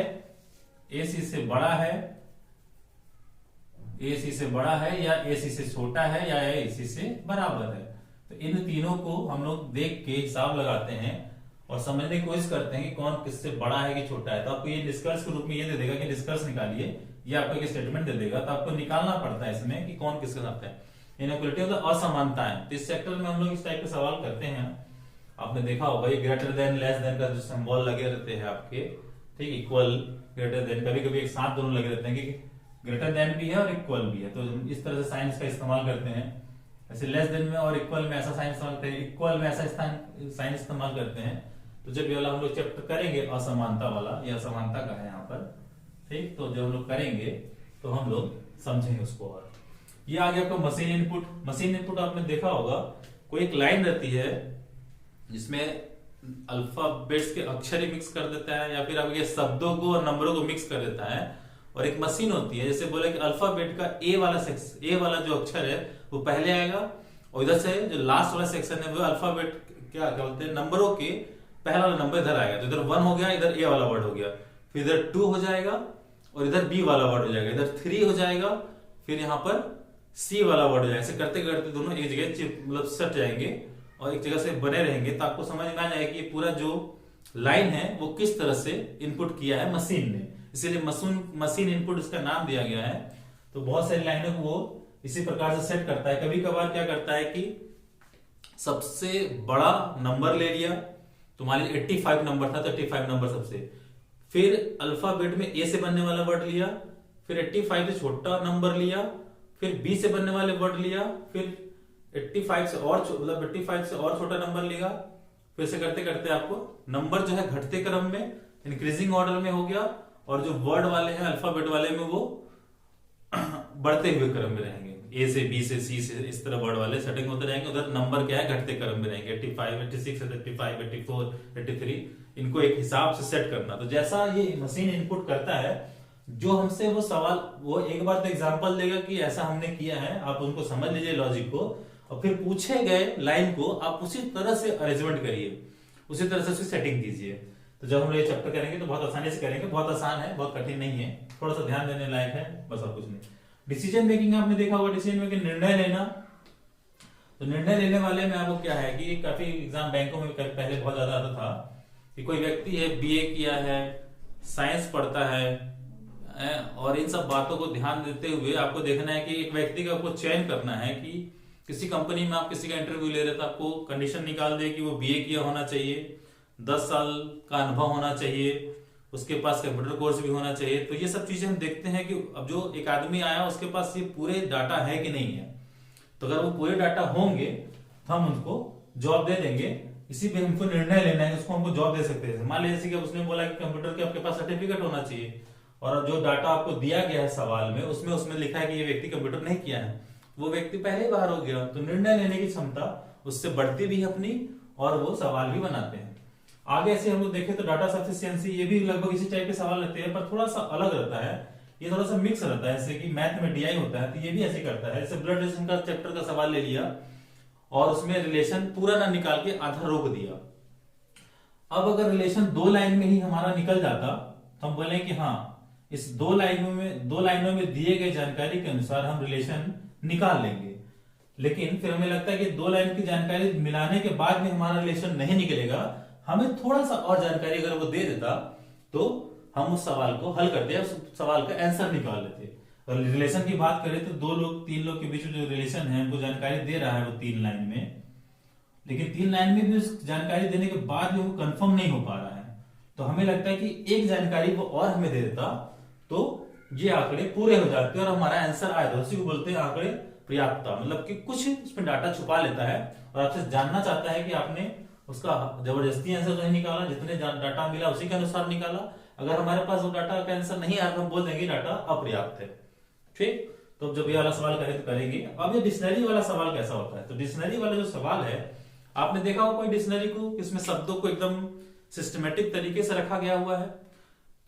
Speaker 1: ए सी से बड़ा है, ए सी से बड़ा है, या ए सी से छोटा है, या ए सी से बराबर है। तो इन तीनों को हम लोग देख के हिसाब लगाते हैं और समझने की कोशिश करते हैं कि कौन किससे बड़ा है कि छोटा है। तो आपको ये निष्कर्ष के रूप में ये दे देगा कि निष्कर्ष निकालिए, ये आपको एक स्टेटमेंट दे देगा, तो आपको निकालना पड़ता है इसमें कि कौन किसके साथ है। इनइक्वालिटी मतलब असमानता है। तो इस सेक्टर में हम लोग इस टाइप के सवाल करते हैं। आपने देखा होगा ये ग्रेटर देन लेस देन का जो सिंबल लगे रहते हैं आपके, ठीक, इक्वल ग्रेटर देन, कभी कभी एक साथ दोनों लगे रहते हैं कि ग्रेटर देन भी है और इक्वल भी है, तो इस तरह से साइंस का इस्तेमाल करते हैं। ऐसे लेस देन में और इक्वल में ऐसा साइन इस्तेमाल करते हैं, इक्वल में ऐसा साइन इस्तेमाल करते हैं। तो जब ये वाला हम लोग चैप्टर करेंगे असमानता वाला, या असमानता का है यहाँ पर, ठीक, तो जब हम लोग करेंगे तो हम लोग समझेंगे उसको। और ये आ गया आपका मशीन इनपुट। मशीन इनपुट आपने देखा होगा, कोई एक लाइन रहती है जिसमें अल्फाबेट्स के अक्षर ही मिक्स कर देता है, या फिर आप ये शब्दों को और नंबरों को मिक्स कर देता है। और एक मशीन होती है, जैसे बोले कि अल्फाबेट का ए वाला जो अक्षर है वो पहले आएगा, और इधर से जो लास्ट वाला सेक्शन है वो अल्फाबेट क्या बोलते हैं, नंबरों के पहला वाला नंबर इधर आएगा, तो इधर 1 हो गया, इधर ए वाला वर्ड हो गया, फिर इधर 2 हो जाएगा और इधर बी वाला वर्ड हो जाएगा, इधर 3 हो जाएगा, फिर यहाँ पर सी वाला वर्ड हो जाएगा। ऐसे करते करते दोनों एक जगह मतलब सट जाएंगे और एक जगह से बने रहेंगे, तो आपको समझ में आ जाएगा कि पूरा जो लाइन है वो किस तरह से इनपुट किया है मशीन ने, इसीलिए मशीन इनपुट इसका नाम दिया गया है। तो बहुत सारी लाइनों को वो इसी प्रकार से सेट करता है। कभी कभार क्या करता है कि सबसे बड़ा नंबर ले लिया, तो मान लीजिए 85 नंबर था तो 85 नंबर सबसे, फिर अल्फाबेट में ए से बनने वाला वर्ड लिया, फिर 85 से छोटा नंबर लिया, फिर बी से बनने वाले वर्ड लिया, फिर 85 से और मतलब 85 से और छोटा नंबर लिया, फिर से करते करते आपको नंबर जो है घटते क्रम में इंक्रीजिंग ऑर्डर में हो गया, और जो वर्ड वाले हैं अल्फाबेट वाले में वो बढ़ते हुए क्रम में रहेंगे, ए से बी से सी से इस तरह वर्ड वाले सेटिंग होते रहेंगे। उधर नंबर क्या है, घटते क्रम में रहेंगे, 85, 86, 85, 84, 83, इनको एक हिसाब से सेट करना। तो जैसा ये मशीन इनपुट करता है, जो हमसे वो सवाल, वो एक बार तो एग्जांपल देगा कि ऐसा हमने किया है, आप उनको समझ लीजिए लॉजिक को, और फिर पूछे गए लाइन को आप उसी तरह से अरेंजमेंट करिए, उसी तरह से उसकी सेटिंग कीजिए। तो जब हम ये चैप्टर करेंगे तो बहुत आसानी से करेंगे, बहुत आसान है, बहुत कठिन नहीं है, थोड़ा सा ध्यान देने लायक है, बस और कुछ नहीं। डिसीजन मेकिंग आपने देखा होगा, डिसीजन मेकिंग निर्णय लेना। तो निर्णय लेने वाले में आपको क्या है कि काफी एग्जाम बैंकों में पहले बहुत ज्यादा आता था कि कोई व्यक्ति है, बीए किया है, साइंस पढ़ता है, और इन सब बातों को ध्यान देते हुए आपको देखना है कि एक व्यक्ति का आपको चयन करना है कि किसी कंपनी में आप किसी का इंटरव्यू ले रहे तो आपको कंडीशन निकाल दे कि वो बीए किया होना चाहिए, 10 साल का अनुभव होना चाहिए, उसके पास कंप्यूटर कोर्स भी होना चाहिए। तो ये सब चीजें हम देखते हैं कि अब जो एक आदमी आया उसके पास ये पूरे डाटा है कि नहीं है। तो अगर वो पूरे डाटा होंगे तो हम उनको जॉब दे देंगे। इसी पे हमको निर्णय लेना है, उसको हमको जॉब दे सकते हैं। मान लीजिए कि उसने बोला कि कंप्यूटर के आपके पास सर्टिफिकेट होना चाहिए, और जो डाटा आपको दिया गया है सवाल में, उसमें लिखा है कि ये व्यक्ति कंप्यूटर नहीं किया है, वो व्यक्ति पहले ही बाहर हो गया। तो निर्णय लेने की क्षमता उससे बढ़ती भी है अपनी, और वो सवाल भी बनाते हैं। आगे ऐसे हम लोग देखें तो डाटा सफिशिएंसी, ये भी लगभग इसी टाइप के सवाल रहते हैं, पर थोड़ा सा अलग रहता है, ये थोड़ा सा मिक्स रहता है। जैसे कि मैथ में डीआई होता है तो ये भी ऐसे करता है। जैसे ब्लड रिलेशन का चैप्टर का सवाल ले लिया और उसमें रिलेशन पूरा ना निकाल के आधा रोक दिया। अब अगर रिलेशन 2 लाइन में ही हमारा निकल जाता तो हम बोले कि हाँ, इस 2 लाइनों में दिए गए जानकारी के अनुसार हम रिलेशन निकाल लेंगे। लेकिन फिर हमें लगता है कि 2 लाइन की जानकारी मिलाने के बाद में हमारा रिलेशन नहीं निकलेगा, हमें थोड़ा सा और जानकारी अगर वो दे देता तो हम उस सवाल को हल करते हैं, उस सवाल का आंसर निकाल लेते। और रिलेशन की बात करें तो 2 लोग 3 लोग के बीच में जो रिलेशन है उनको जानकारी दे रहा है वो 3 लाइन में, लेकिन 3 लाइन में भी उस जानकारी देने के बाद भी वो कंफर्म नहीं हो पा रहा है। तो हमें लगता है कि एक जानकारी वो और हमें दे देता तो ये आंकड़े पूरे हो जाते और हमारा आंसर आया। तो उसी को बोलते हैं आंकड़े पर्याप्तता, मतलब कि कुछ उसमें डाटा छुपा लेता है और आपसे जानना चाहता है कि आपने उसका जबरदस्ती आंसर तो नहीं निकाला, जितने डाटा मिला उसी के अनुसार निकाला। अगर हमारे पास वो डाटा का आंसर नहीं आया तो हम बोल देंगे डाटा अपर्याप्त है। ठीक, तो जब ये वाला सवाल करें तो करेंगे। अब ये डिक्शनरी वाला सवाल कैसा होता है, तो डिक्शनरी वाला जो सवाल है, आपने देखा हो कोई डिक्शनरी को, इसमें शब्दों को एकदम सिस्टमेटिक तरीके से रखा गया हुआ है।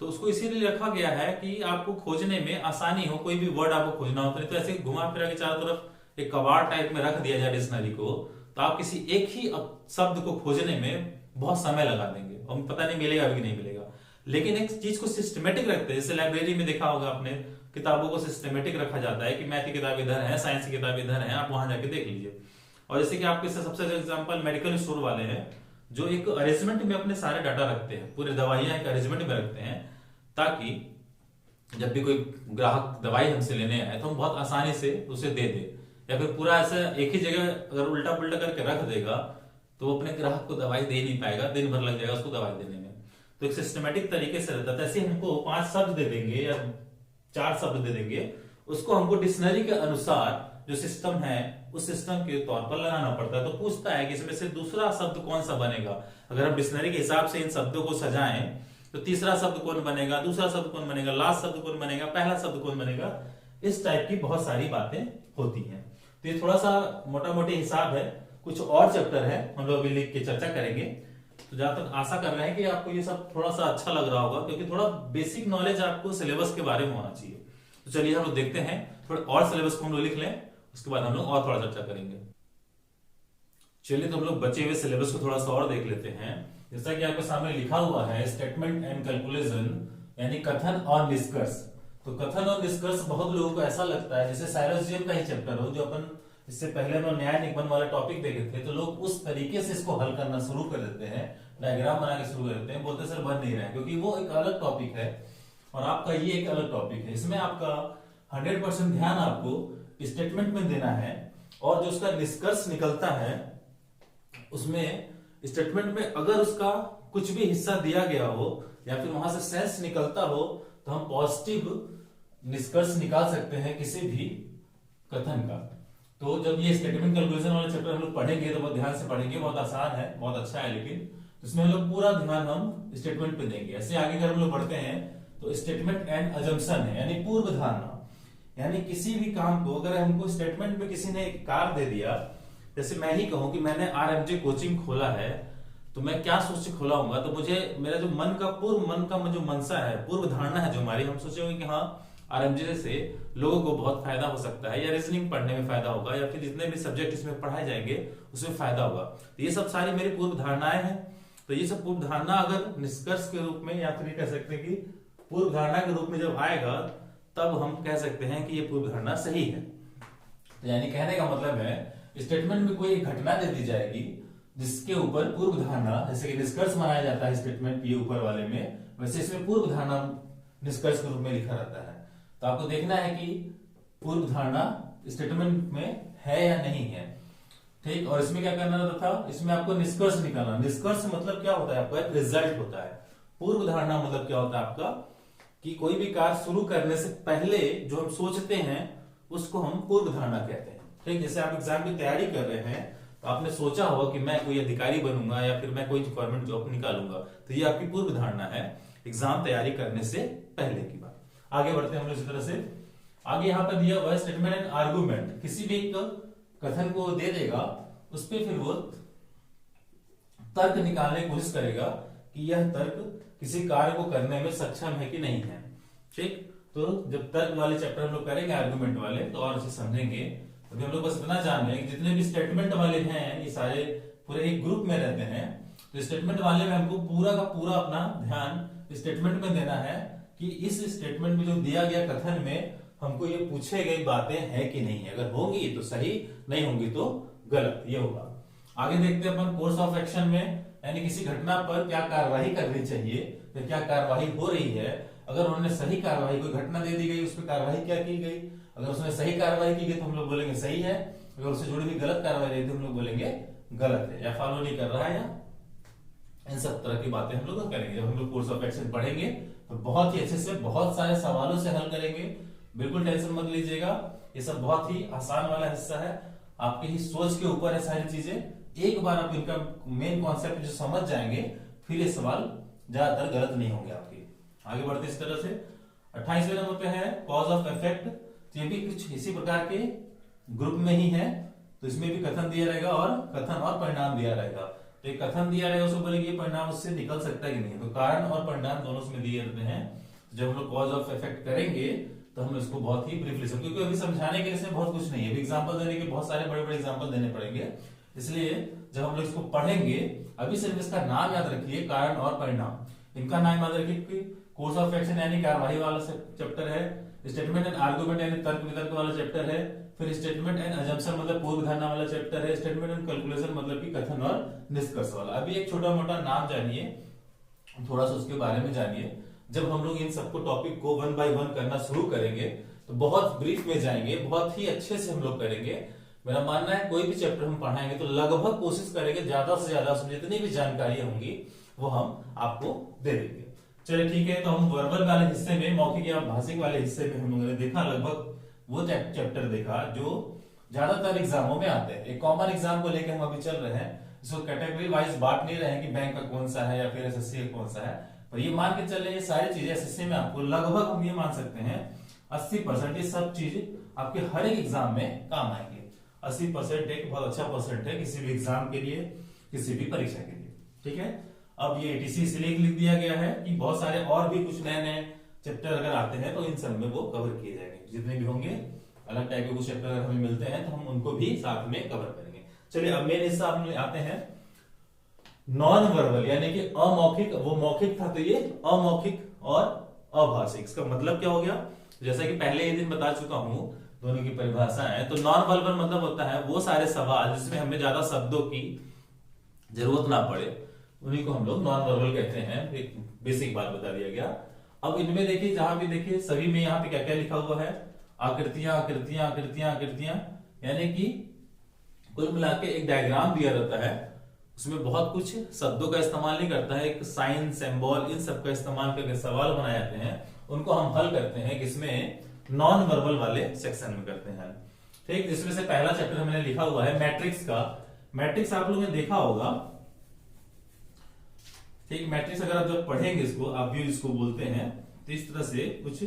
Speaker 1: तो उसको इसीलिए रखा गया है कि आपको खोजने में आसानी हो, कोई भी वर्ड आपको खोजना हो तो ऐसे घुमा फिरा के चारों तरफ एक कबाड़ टाइप में रख दिया जाए डिक्शनरी को, तो आप किसी एक ही शब्द को खोजने में बहुत समय लगा देंगे और पता नहीं मिलेगा भी नहीं मिलेगा। लेकिन एक चीज को सिस्टमेटिक रखते हैं, जैसे लाइब्रेरी में देखा होगा आपने, किताबों को सिस्टमेटिक रखा जाता है कि मैथ की किताब इधर है, साइंस की किताब इधर है, आप वहां जाके देख लीजिए। और जैसे कि आपके सबसे एग्जाम्पल मेडिकल स्टोर वाले हैं जो एक अरेंजमेंट में अपने सारे डाटा रखते हैं, पूरी दवाइयां एक अरेंजमेंट में रखते हैं, ताकि जब भी कोई ग्राहक दवाई हमसे लेने आए तो हम बहुत आसानी से उसे दे दे। या फिर पूरा ऐसा एक ही जगह अगर उल्टा पुल्टा करके रख देगा तो वो अपने ग्राहक को दवाई दे नहीं पाएगा, दिन भर लग जाएगा उसको दवाई देने में। तो एक सिस्टमेटिक तरीके से रहता है। ऐसे हमको 5 शब्द दे देंगे या 4 शब्द दे देंगे, उसको हमको डिक्शनरी के अनुसार जो सिस्टम है उस सिस्टम के तौर पर लगाना पड़ता है। तो पूछता है कि इसमें से दूसरा शब्द कौन सा बनेगा। अगर हम डिक्शनरी के हिसाब से इन शब्दों को सजाएं तो तीसरा शब्द कौन बनेगा, दूसरा शब्द कौन बनेगा, लास्ट शब्द कौन बनेगा, पहला शब्द कौन बनेगा, इस टाइप की बहुत सारी बातें होती हैं। तो ये थोड़ा सा मोटा मोटी हिसाब है, कुछ और चैप्टर है हम लोग अभी लिख के चर्चा करेंगे। तो जहां तक आशा कर रहे हैं कि आपको ये सब थोड़ा सा अच्छा लग रहा होगा, क्योंकि थोड़ा बेसिक नॉलेज आपको सिलेबस के बारे में होना चाहिए। तो चलिए हम लोग देखते हैं, थोड़ा और सिलेबस को हम लोग लिख लें, उसके बाद हम लोग और थोड़ा चर्चा करेंगे। चलिए तो हम लोग बचे हुए सिलेबस को थोड़ा सा और देख लेते हैं। जैसा कि आपके सामने लिखा हुआ है स्टेटमेंट एंड कैलकुलेशन, यानी कथन और निष्कर्ष। तो कथन और निष्कर्ष बहुत लोगों को ऐसा लगता है जैसे साइलोजियम का ही चैप्टर हो, जो अपन इससे पहले हम न्याय निगमन वाला टॉपिक देखे थे। तो लोग उस तरीके से इसको हल करना शुरू कर देते हैं, डायग्राम बना के शुरू कर देते हैं, बोलते सर बन नहीं रहा है, क्योंकि वो एक अलग टॉपिक है और आपका ये एक अलग टॉपिक है। इसमें आपका 100% ध्यान आपको स्टेटमेंट में देना है, और जो उसका निष्कर्ष निकलता है उसमें स्टेटमेंट में अगर उसका कुछ भी हिस्सा दिया गया हो या फिर वहां से सेंस निकलता हो तो हम पॉजिटिव निष्कर्ष निकाल सकते हैं किसी भी कथन का। तो जब ये स्टेटमेंट कैलकुलेशन वाला चैप्टर हम लोग पढ़ेंगे तो बहुत ध्यान से पढ़ेंगे, बहुत आसान है, बहुत अच्छा है, लेकिन इसमें हम लोग पूरा ध्यान हम स्टेटमेंट पे देंगे। ऐसे आगे अगर हम लोग बढ़ते हैं तो स्टेटमेंट एंड अजम्पशन है, यानी पूर्व धारणा। यानी किसी भी काम को अगर हमको स्टेटमेंट में किसी ने एक कार्य दे दिया, जैसे मैं ही कहूं कि मैंने आरएमजे कोचिंग खोला है, तो मैं क्या सोच के खोला हूंगा, तो मुझे मेरा जो मन का जो मनसा है, पूर्व धारणा है जो हमारी, हम सोचेंगे कि हाँ आरएमजे से लोगों को बहुत फायदा हो सकता है, या रीजनिंग पढ़ने में फायदा होगा, या फिर जितने भी सब्जेक्ट इसमें पढ़ाए जाएंगे उसमें फायदा होगा। तो ये सब सारी मेरी पूर्व धारणाएं हैं। तो ये सब पूर्व धारणा अगर निष्कर्ष के रूप में, या फिर कह सकते हैं कि पूर्व धारणा के रूप में जब आएगा, तब हम कह सकते हैं कि ये पूर्व धारणा सही है। तो यानी कहने का मतलब है, स्टेटमेंट में कोई एक घटना दे दी जाएगी जिसके ऊपर पूर्व धारणा, जैसे कि निष्कर्ष माना जाता है स्टेटमेंट ये ऊपर वाले में, वैसे इसमें पूर्व धारणा निष्कर्ष के रूप में लिखा रहता है। तो आपको देखना है कि पूर्व धारणा स्टेटमेंट में है या नहीं है, ठीक। और इसमें क्या करना था, इसमें आपको निष्कर्ष निकालना। निष्कर्ष मतलब क्या होता है, आपका एक रिजल्ट होता है। पूर्व धारणा मतलब क्या होता है आपका, कि कोई भी कार्य शुरू करने से पहले जो हम सोचते हैं उसको हम पूर्व धारणा कहते हैं, ठीक। जैसे आप एग्जाम की तैयारी कर रहे हैं, तो आपने सोचा होगा कि मैं कोई अधिकारी बनूंगा या फिर मैं कोई गवर्नमेंट जॉब निकालूंगा, तो ये आपकी पूर्व धारणा है एग्जाम तैयारी करने से पहले की बात। आगे बढ़ते हैं हम लोग इसी तरह से। आगे यहाँ पर दिया हुआ स्टेटमेंट एंड आर्गुमेंट, किसी भी एक कथन को दे देगा, उस पर फिर वो तर्क निकालने की कोशिश करेगा कि यह तर्क किसी कार्य को करने में सक्षम है कि नहीं है, ठीक। तो जब तर्क वाले चैप्टर हम लोग करेंगे आर्गुमेंट वाले, तो और इसे समझेंगे। अभी हम लोग बस इतना जान रहे हैं कि जितने भी स्टेटमेंट वाले हैं ये सारे पूरे एक ग्रुप में रहते हैं। तो स्टेटमेंट वाले में हमको पूरा का पूरा अपना ध्यान स्टेटमेंट में देना है कि इस स्टेटमेंट में जो दिया गया कथन में हमको ये पूछे गई बातें हैं कि नहीं है, अगर होंगी तो सही, नहीं होंगी तो गलत, ये होगा। आगे देखते हैं अपन कोर्स ऑफ एक्शन में, यानी किसी घटना पर क्या कार्यवाही करनी चाहिए या क्या कार्यवाही हो रही है। अगर उन्होंने सही कार्यवाही, कोई घटना दे दी गई, उस पर कार्यवाही क्या की गई, अगर उसने सही कार्रवाई की गई तो हम लोग बोलेंगे सही है, अगर उससे जुड़ी हुई गलत कार्रवाई रही तो हम लोग बोलेंगे गलत है, या फॉलो नहीं कर रहा है, या इन सब तरह की बातें हम लोग करेंगे। जब हम लोग कोर्स ऑफ एक्शन पढ़ेंगे तो बहुत ही अच्छे से, बहुत सारे सवालों से हल करेंगे, बिल्कुल टेंशन मत लीजिएगा। ये सब बहुत ही आसान वाला हिस्सा है, आपकी ही सोच के ऊपर है सारी चीजें। एक बार आप इनका मेन कॉन्सेप्ट जो समझ जाएंगे, फिर ये सवाल ज्यादातर गलत नहीं होंगे आपके। आगे बढ़ते इस तरह से 28वें नंबर पे है कॉज ऑफ इफेक्ट। तो ये भी कुछ इसी प्रकार के ग्रुप में ही है, तो इसमें भी कथन दिया रहेगा और कथन और परिणाम दिया रहेगा। तो एक कथन दिया रहेगा, उसको बोलेंगे परिणाम उससे निकल सकता है कि नहीं, तो कारण और परिणाम दोनों उसमें दिए रहते हैं। जब हम लोग कॉज ऑफ इफेक्ट करेंगे तो हम इसको बहुत ही ब्रीफली समझेंगे, क्योंकि अभी समझाने के लिए बहुत कुछ नहीं है, अभी एग्जांपल देने के बहुत सारे बड़े बड़े एग्जांपल देने पड़ेंगे। इसलिए जब हम लोग इसको पढ़ेंगे, अभी सिर्फ इसका नाम याद रखिए, कारण और परिणाम। इनका नाम याद रखिए कि कोर्स ऑफ एक्शन यानी कार्यवाही वाला चैप्टर है, स्टेटमेंट एंड आर्गुमेंट यानी तर्क वितर्क वाला चैप्टर है, फिर स्टेटमेंट एंड अजम्पशन मतलब पूर्व धारणा वाला चैप्टर है, स्टेटमेंट एंड कैलकुलेशन मतलब कि कथन और निष्कर्ष वाला। अभी एक छोटा मोटा नाम जानिए, थोड़ा सा उसके बारे में जानिए। जब हम लोग इन सबको टॉपिक को 1 बाय 1 करना शुरू करेंगे तो बहुत ब्रीफ में जाएंगे, बहुत ही अच्छे से हम लोग करेंगे। मेरा मानना है कोई भी चैप्टर हम पढ़ाएंगे तो लगभग कोशिश करेंगे ज्यादा से ज्यादा उसमें जितनी भी जानकारी होंगी वो हम आपको दे देंगे। चलिए ठीक है, तो हम वर्बल वाले हिस्से में, मौखिक या भाषिक वाले हिस्से में हम लोगों ने देखा, लगभग वो चैप्टर देखा जो ज्यादातर एग्जामों में आते हैं। एक कॉमन एग्जाम को लेकर हम अभी चल रहे हैं, इसको कैटेगरी वाइज बांट नहीं रहे हैं कि बैंक का कौन सा है या फिर एसएससी का कौन सा है, पर ये मान के चल रहे हैं ये सारी चीजें एसएससी में आपको लगभग हम ये मान सकते हैं 80% ये सब चीज आपके हर एक एग्जाम में काम आएंगे। 80% एक बहुत अच्छा परसेंट है किसी भी एग्जाम के लिए, किसी भी परीक्षा के लिए, ठीक है। अब ये एटीसी इसलिए लिख दिया गया है कि बहुत सारे और भी कुछ नए नए चैप्टर अगर आते हैं तो इन सब में वो कवर किए जाएंगे, जितने भी होंगे अलग टाइप के कुछ चैप्टर अगर हमें मिलते हैं तो हम उनको भी साथ में कवर करेंगे। चलिए अब मेन हिस्सा हम आते हैं नॉन वर्बल, यानी कि अमौखिक। वो मौखिक था तो ये अमौखिक और अभाषिक। इसका मतलब क्या हो गया, जैसा कि पहले ही दिन बता चुका हूं, दोनों की परिभाषा है। तो नॉन वर्बल मतलब होता है वो सारे सवाल जिसमें हमें ज्यादा शब्दों की जरूरत ना पड़े, उन्हीं को हम लोग नॉन वर्बल कहते हैं। एक बेसिक बात बता दिया गया। अब इनमें देखिए, जहां भी देखिए सभी में यहाँ पे क्या क्या लिखा हुआ है, आकृतियां आकृतियां आकृतियां आकृतियां, यानी कि कुल मिला के एक डायग्राम दिया रहता है, उसमें बहुत कुछ शब्दों का इस्तेमाल नहीं करता है, एक साइन सिंबल इन सब का इस्तेमाल करके सवाल बनाए जाते हैं, उनको हम हल करते हैं किसमें, नॉन वर्बल वाले सेक्शन में करते हैं, ठीक। जिसमें से पहला चैप्टर मैंने लिखा हुआ है मैट्रिक्स का। मैट्रिक्स आप लोगों ने देखा होगा, ठीक। मैट्रिक्स अगर आप जब पढ़ेंगे इसको, आप भी इसको बोलते हैं, तो इस तरह से कुछ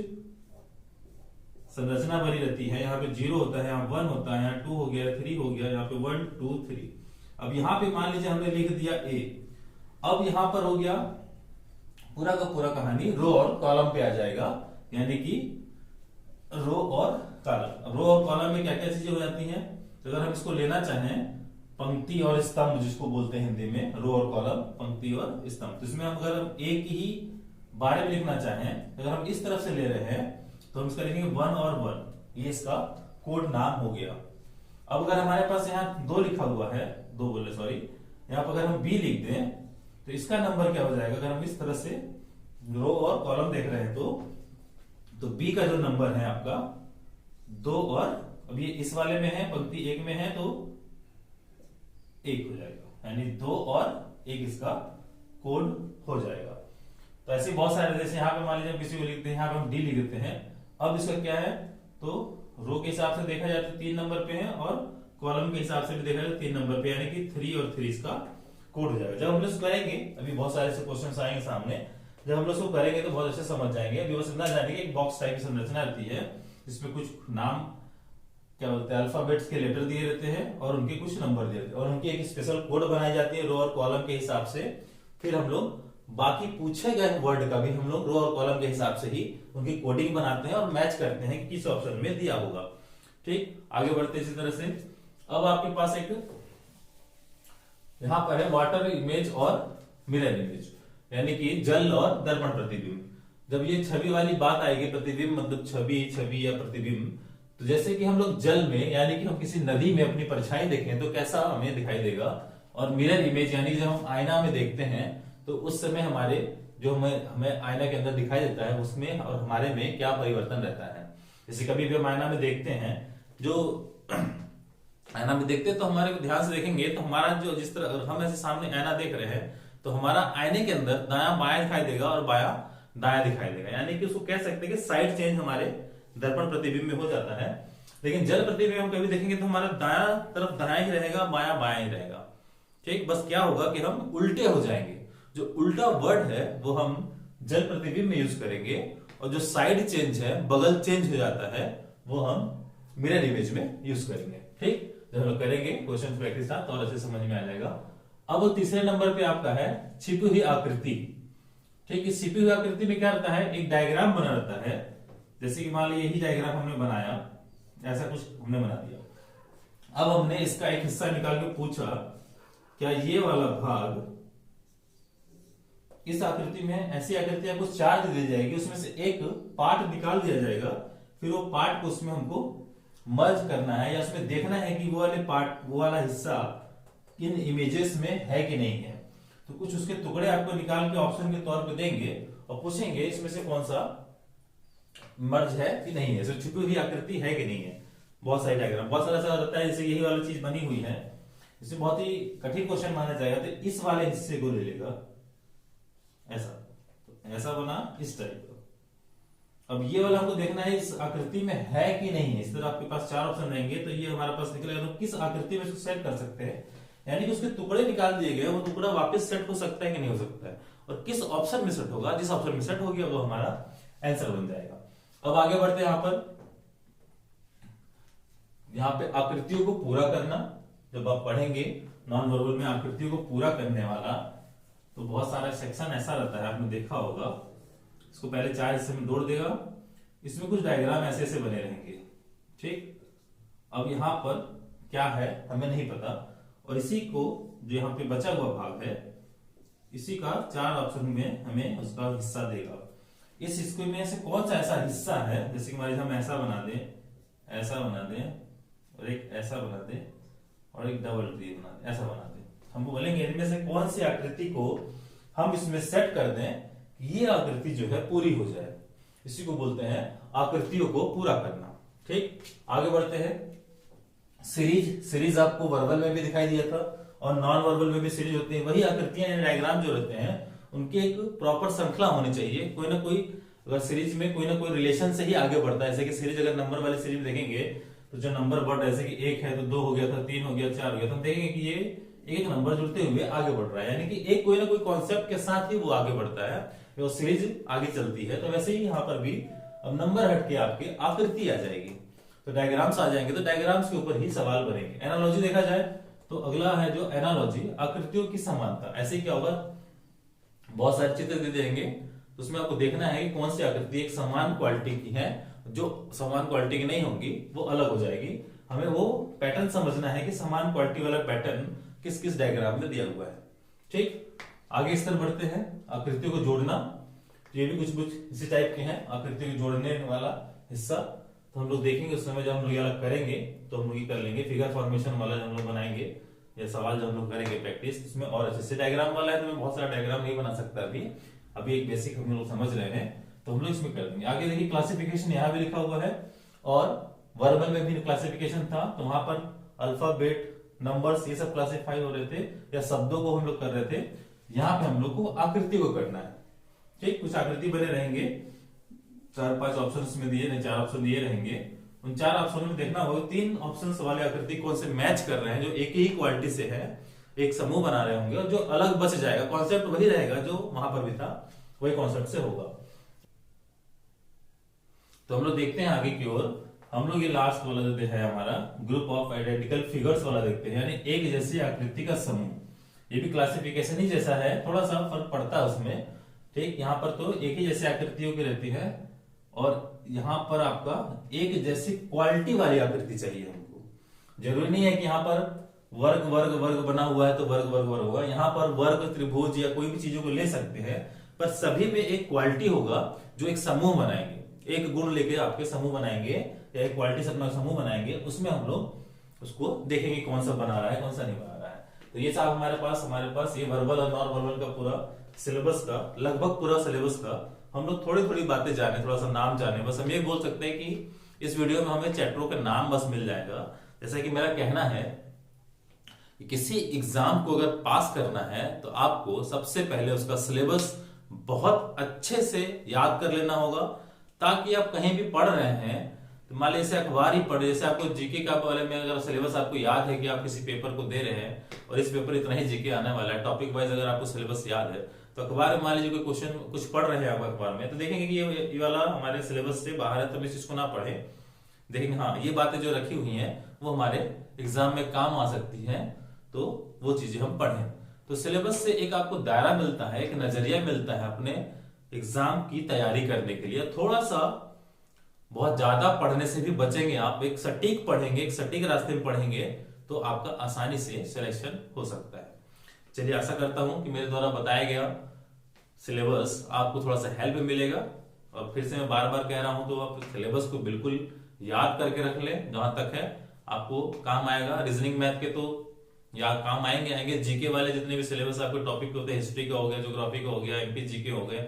Speaker 1: संरचना बनी रहती है। यहाँ पे 0 होता है, यहाँ 1 होता है, यहाँ 2 हो गया, 3 हो गया, यहाँ पे 1 2 3। अब यहाँ पे मान लीजिए हमने लिख दिया A। अब यहाँ पर हो गया पूरा का पूरा कहानी रो और कॉलम पे आ जाएगा, यानी कि रो और कॉलम। रो और कॉलम में क्या क्या चीजें हो जाती हैं, तो अगर हम इसको लेना चाहें पंक्ति और स्तंभ जिसको बोलते हैं हिंदी में, रो और कॉलम, पंक्ति और स्तंभ, तो इसमें हम अगर हम एक ही बारे में लिखना चाहें, अगर हम इस तरफ से ले रहे हैं तो हम इसका लिखेंगे 1 और 1, ये इसका कोड नाम हो गया। अब अगर हमारे पास यहाँ 2 लिखा हुआ है, 2 बोले सॉरी, यहाँ पर अगर हम B लिख दें तो इसका नंबर क्या हो जाएगा, अगर हम इस तरह से रो और कॉलम देख रहे हैं तो B का जो नंबर है आपका 2 और अब ये इस वाले में है, पंक्ति 1 में है तो 1 हो जाएगा, यानी 2 और 1 इसका कोड हो जाएगा। तो ऐसे बहुत सारे, जैसे यहाँ पे मान लीजिए किसी को लिखते हैं, यहाँ पे हम D लिख देते हैं। अब इसका क्या है, तो रो के हिसाब से देखा जाए तो 3 नंबर पे है और कॉलम के हिसाब से भी देखा जाए 3 नंबर पे, यानी कि 3 और 3 इसका कोड हो जाएगा। जब हम लोग करेंगे, अभी बहुत सारे ऐसे क्वेश्चंस आएंगे सामने, जब हम लोग इसको करेंगे तो बहुत अच्छे समझ जाएंगे। अभी बस इतना जानेंगे, एक बॉक्स टाइप की संरचना रहती है, इसमें कुछ नाम क्या बोलते हैं अल्फाबेट्स के लेटर दिए रहते हैं और उनके कुछ नंबर दिए रहते हैं और उनकी एक स्पेशल कोड बनाई जाती है रो और कॉलम के हिसाब से। फिर हम लोग बाकी पूछे गए वर्ड का भी हम लोग रो और कॉलम के हिसाब से ही उनकी कोडिंग बनाते हैं और मैच करते हैं कि किस ऑप्शन में दिया होगा। ठीक, आगे बढ़ते इसी तरह से। अब आपके पास एक यहां पर है वाटर इमेज और मिरर इमेज, यानी कि जल और दर्पण प्रतिबिंब। जब ये छवि वाली बात आएगी, प्रतिबिंब मतलब छवि या प्रतिबिंब, तो जैसे कि हम लोग जल में, यानी कि हम किसी नदी में अपनी परछाई देखें तो कैसा हमें दिखाई देगा, और मिरर इमेज यानी जब हम आईना में देखते हैं तो उस समय हमारे जो हमें आईना के अंदर दिखाई देता है उसमें और हमारे में क्या परिवर्तन रहता है। जैसे कभी भी हम आईना में देखते हैं, जो आईना में देखते हैं तो हमारे ध्यान से देखेंगे तो हमारा जो जिस तरह हम ऐसे सामने आईना देख रहे हैं तो हमारा आईने के अंदर दायां बायां दिखाई देगा और बायां दायां दिखाई देगा, यानी कि उसको कह सकते हैं कि साइड चेंज हमारे दर्पण प्रतिबिंब में हो जाता है। लेकिन जल प्रतिबिंब हम कभी देखेंगे तो हमारा दायां तरफ दायां ही रहेगा, बायां बायां ही रहेगा। ठीक, बस क्या होगा कि हम उल्टे हो जाएंगे, जो उल्टा वर्ड है वो हम जल प्रतिबिंब में यूज करेंगे और जो साइड चेंज है, बगल चेंज हो जाता है, वो हम मिरर इमेज में यूज करेंगे। ठीक, जब हम लोग करेंगे क्वेश्चन प्रैक्टिस था तो और अच्छे समझ में आ जाएगा। अब तीसरे नंबर पे आपका है छिपी हुई आकृति। ठीक, इस छिपी हुई आकृति में क्या रहता है, एक डायग्राम बना रहता है। जैसे कि मान लीजिए यही डायग्राम हमने बनाया, ऐसा कुछ हमने बना दिया। अब हमने इसका एक हिस्सा निकाल के पूछा क्या ये वाला भाग, इस आकृति में ऐसी आकृतियां कुछ चार्ज दी जाएगी, उसमें से एक पार्ट निकाल दिया जाएगा, फिर वो पार्ट को उसमें हमको मर्ज करना है या उसमें देखना है कि वो वाले पार्ट, वो वाला हिस्सा इन इमेजेस में है कि नहीं है। तो कुछ उसके टुकड़े आपको निकाल के ऑप्शन के तौर पे देंगे और पूछेंगे इसमें से कौन सा मर्ज है कि नहीं है, छिपी हुई आकृति है कि नहीं है। बहुत सारे डायग्राम, बहुत सारा ऐसा रहता है, जैसे यही वाली चीज बनी हुई है, इसमें बहुत ही कठिन क्वेश्चन माना जाएगा तो इस वाले हिस्से को ले लेगा, ऐसा तो ऐसा बना इस टाइप का। अब ये वाला हमको देखना है इस आकृति में है कि नहीं है। इस तरह आपके पास 4 ऑप्शन रहेंगे तो ये हमारे पास निकलेगा तो किस आकृति में इसको सेट कर सकते हैं, यानी कि उसके टुकड़े निकाल दिए गए, वो टुकड़ा वापस सेट हो सकता है कि नहीं हो सकता है, और किस ऑप्शन में सेट होगा, जिस ऑप्शन में सेट हो गया वो हमारा आंसर बन जाएगा। अब आगे बढ़ते हैं यहाँ पे आकृतियों को पूरा करना। जब आप पढ़ेंगे नॉन वर्बल में आकृतियों को पूरा करने वाला, तो बहुत सारा सेक्शन ऐसा रहता है, आपने देखा होगा। इसको पहले 4 हिस्से में तोड़ देगा, इसमें कुछ डायग्राम ऐसे ऐसे बने रहेंगे। ठीक, अब यहाँ पर क्या है हमें नहीं पता, और इसी को जो यहाँ पे बचा हुआ भाग है, इसी का 4 ऑप्शन में हमें उसका हिस्सा देगा। इस हिस्से में से कौन सा ऐसा हिस्सा है, जैसे कि हमारे हम ऐसा बना दें, ऐसा बना दें, और एक ऐसा बना दें, और एक डबल ट्री बना दें, ऐसा बना दें। हम बोलेंगे इनमें से कौन सी आकृति को हम इसमें सेट कर दें कि ये आकृति जो है पूरी हो जाए, इसी को बोलते हैं आकृतियों को पूरा करना। ठीक, आगे बढ़ते हैं। सीरीज आपको वर्बल में भी दिखाई दिया था और नॉन वर्बल में भी सीरीज होती है। वही आकृतियां, डायग्राम जो रहते हैं उनकी एक प्रॉपर श्रृंखला होनी चाहिए। कोई ना कोई अगर सीरीज में कोई ना कोई रिलेशन से ही आगे बढ़ता है। जैसे कि सीरीज, अगर नंबर वाली सीरीज देखेंगे तो जो नंबर बढ़, जैसे कि 1 है तो 2 हो गया था, 3 हो गया, 4 हो गया, तो हम देखेंगे कि ये एक नंबर जुड़ते हुए आगे बढ़ रहा है, यानी कि एक कोई ना कोई कॉन्सेप्ट के साथ ही वो आगे बढ़ता है, वो सीरीज आगे चलती है। तो वैसे ही यहाँ पर भी अब नंबर हट के आपके आकृति आ जाएगी, तो डायग्राम्स आ जाएंगे, तो डायग्राम्स के ऊपर ही सवाल बनेंगे। एनालॉजी देखा जाए तो अगला है जो एनालॉजी, आकृतियों की समानता। ऐसे क्या होगा, बहुत सारे चित्र दे देंगे, तो उसमें आपको देखना है कि कौन सी आकृति एक समान क्वालिटी की है, जो समान क्वालिटी की नहीं होगी वो अलग हो जाएगी। हमें वो पैटर्न समझना है कि समान क्वालिटी वाला पैटर्न किस किस डायग्राम में दिया हुआ है। ठीक, आगे इस तरह बढ़ते हैं, आकृतियों को जोड़ना। ये भी कुछ कुछ इसी टाइप के हैं, आकृतियों को जोड़ने वाला हिस्सा। तो हम लोग देखेंगे उस समय जब हम लोग ये करेंगे तो हम लोग ये कर लेंगे। फिगर फॉर्मेशन वाला जब हम लोग बनाएंगे या सवाल जब हम लोग करेंगे प्रैक्टिस, इसमें और अच्छे से डायग्राम वाला है तो मैं बहुत सारा डायग्राम नहीं बना सकता अभी एक बेसिक हम लोग समझ रहे हैं, तो हम लोग इसमें कर देंगे। आगे देखिए क्लासिफिकेशन यहाँ भी लिखा हुआ है, और वर्बल में भी क्लासिफिकेशन था, तो वहां पर अल्फाबेट, नंबर्स, ये सब क्लासिफाई हो रहे थे या शब्दों को हम लोग कर रहे थे। यहाँ पे हम लोग को आकृति को करना है। ठीक, कुछ आकृति बने रहेंगे, 4-5 ऑप्शन में दिए, 4 ऑप्शन दिए रहेंगे। उन 4 ऑप्शन में देखना होगा 3 ऑप्शन वाले आकृति कौन से मैच कर रहे हैं, जो एक ही क्वालिटी से है, एक समूह बना रहे होंगे, और जो अलग बच जाएगा कॉन्सेप्ट वही रहेगा जो वहां पर भी था, वही कॉन्सेप्ट से होगा। तो हम लोग देखते हैं आगे की ओर। हम लोग ये लास्ट वाला जो है हमारा ग्रुप ऑफ आइडेंटिकल फिगर्स वाला देखते हैं, यानी एक जैसी आकृति का समूह। ये भी क्लासिफिकेशन ही जैसा है, थोड़ा सा फर्क पड़ता है उसमें। ठीक, यहाँ पर तो एक ही जैसी आकृतियों की रहती है, और यहाँ पर आपका एक जैसी क्वालिटी वाली आकृति चाहिए हमको। जरूरी नहीं है कि यहाँ पर वर्ग वर्ग वर्ग बना हुआ है तो वर्ग वर्ग वर्ग होगा। यहाँ पर वर्ग, त्रिभुज या कोई भी चीजों को ले सकते हैं, पर सभी में एक क्वालिटी होगा जो एक समूह बनाएंगे, एक गुण लेके आपके समूह बनाएंगे या एक क्वालिटी से अपना समूह बनाएंगे। उसमें हम लोग उसको देखेंगे कौन सा बना रहा है, कौन सा नहीं बना रहा है। तो ये साहब हमारे पास ये वर्बल और नॉन वर्बल का पूरा सिलेबस का, लगभग पूरा सिलेबस का हम लोग थोड़ी थोड़ी बातें जाने, थोड़ा सा नाम जाने। बस हम ये बोल सकते हैं कि इस वीडियो में हमें चैप्टरों का नाम बस मिल जाएगा। जैसा कि मेरा कहना है कि किसी एग्जाम को अगर पास करना है तो आपको सबसे पहले उसका सिलेबस बहुत अच्छे से याद कर लेना होगा, ताकि आप कहीं भी पढ़ रहे हैं तो मान लीजिए अखबार ही पढ़े, जैसे आपको जीके का बारे में अगर सिलेबस आपको याद है कि आप किसी पेपर को दे रहे हैं और इस पेपर इतना ही जीके आने वाला है, टॉपिक वाइज अगर आपको सिलेबस याद है, तो अखबार में मान लीजिए कोई क्वेश्चन कुछ पढ़ रहे हैं आप अखबार में, तो देखेंगे कि ये वाला हमारे सिलेबस से बाहर है, तो इस चीज को ना पढ़े। देखेंगे हाँ ये बातें जो रखी हुई हैं वो हमारे एग्जाम में काम आ सकती हैं, तो वो चीजें हम पढ़ें। तो सिलेबस से एक आपको दायरा मिलता है, एक नजरिया मिलता है अपने एग्जाम की तैयारी करने के लिए। थोड़ा सा बहुत ज्यादा पढ़ने से भी बचेंगे आप, एक सटीक पढ़ेंगे, एक सटीक रास्ते में पढ़ेंगे, तो आपका आसानी से सिलेक्शन हो सकता है। चलिए आशा करता हूं कि मेरे द्वारा बताया गया सिलेबस आपको थोड़ा सा हेल्प मिलेगा, और फिर से मैं बार बार कह रहा हूं तो आप सिलेबस को बिल्कुल याद करके रख लें, जहां तक है आपको काम आएगा। रीजनिंग मैथ के तो या काम आएंगे, जीके वाले जितने भी सिलेबस आपके टॉपिक होते हैं, हिस्ट्री का हो गया, ज्योग्राफी का हो गया, एमपी जीके हो गए,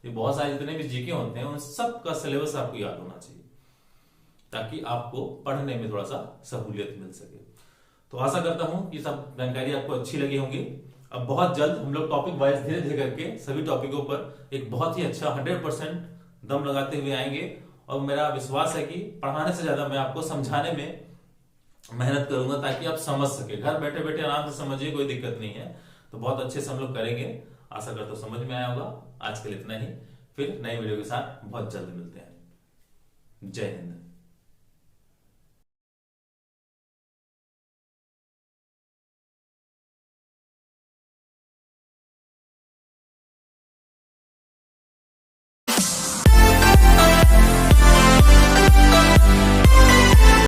Speaker 1: ये बहुत सारे जितने भी जीके होते हैं उन सब का सिलेबस आपको याद होना चाहिए, ताकि आपको पढ़ने में थोड़ा सा सहूलियत मिल सके। तो आशा करता हूं कि सब जानकारी आपको अच्छी लगी होंगी। अब बहुत जल्द हम लोग टॉपिक वाइज धीरे धीरे करके सभी टॉपिकों पर एक बहुत ही अच्छा 100% दम लगाते हुए आएंगे, और मेरा विश्वास है कि पढ़ाने से ज्यादा मैं आपको समझाने में मेहनत करूंगा, ताकि आप समझ सके। घर बैठे बैठे आराम से समझिए, कोई दिक्कत नहीं है। तो बहुत अच्छे से हम लोग करेंगे, आशा करता हूं समझ में आया होगा। आज के लिए इतना ही, फिर नई वीडियो के साथ बहुत जल्द मिलते हैं। जय हिंद।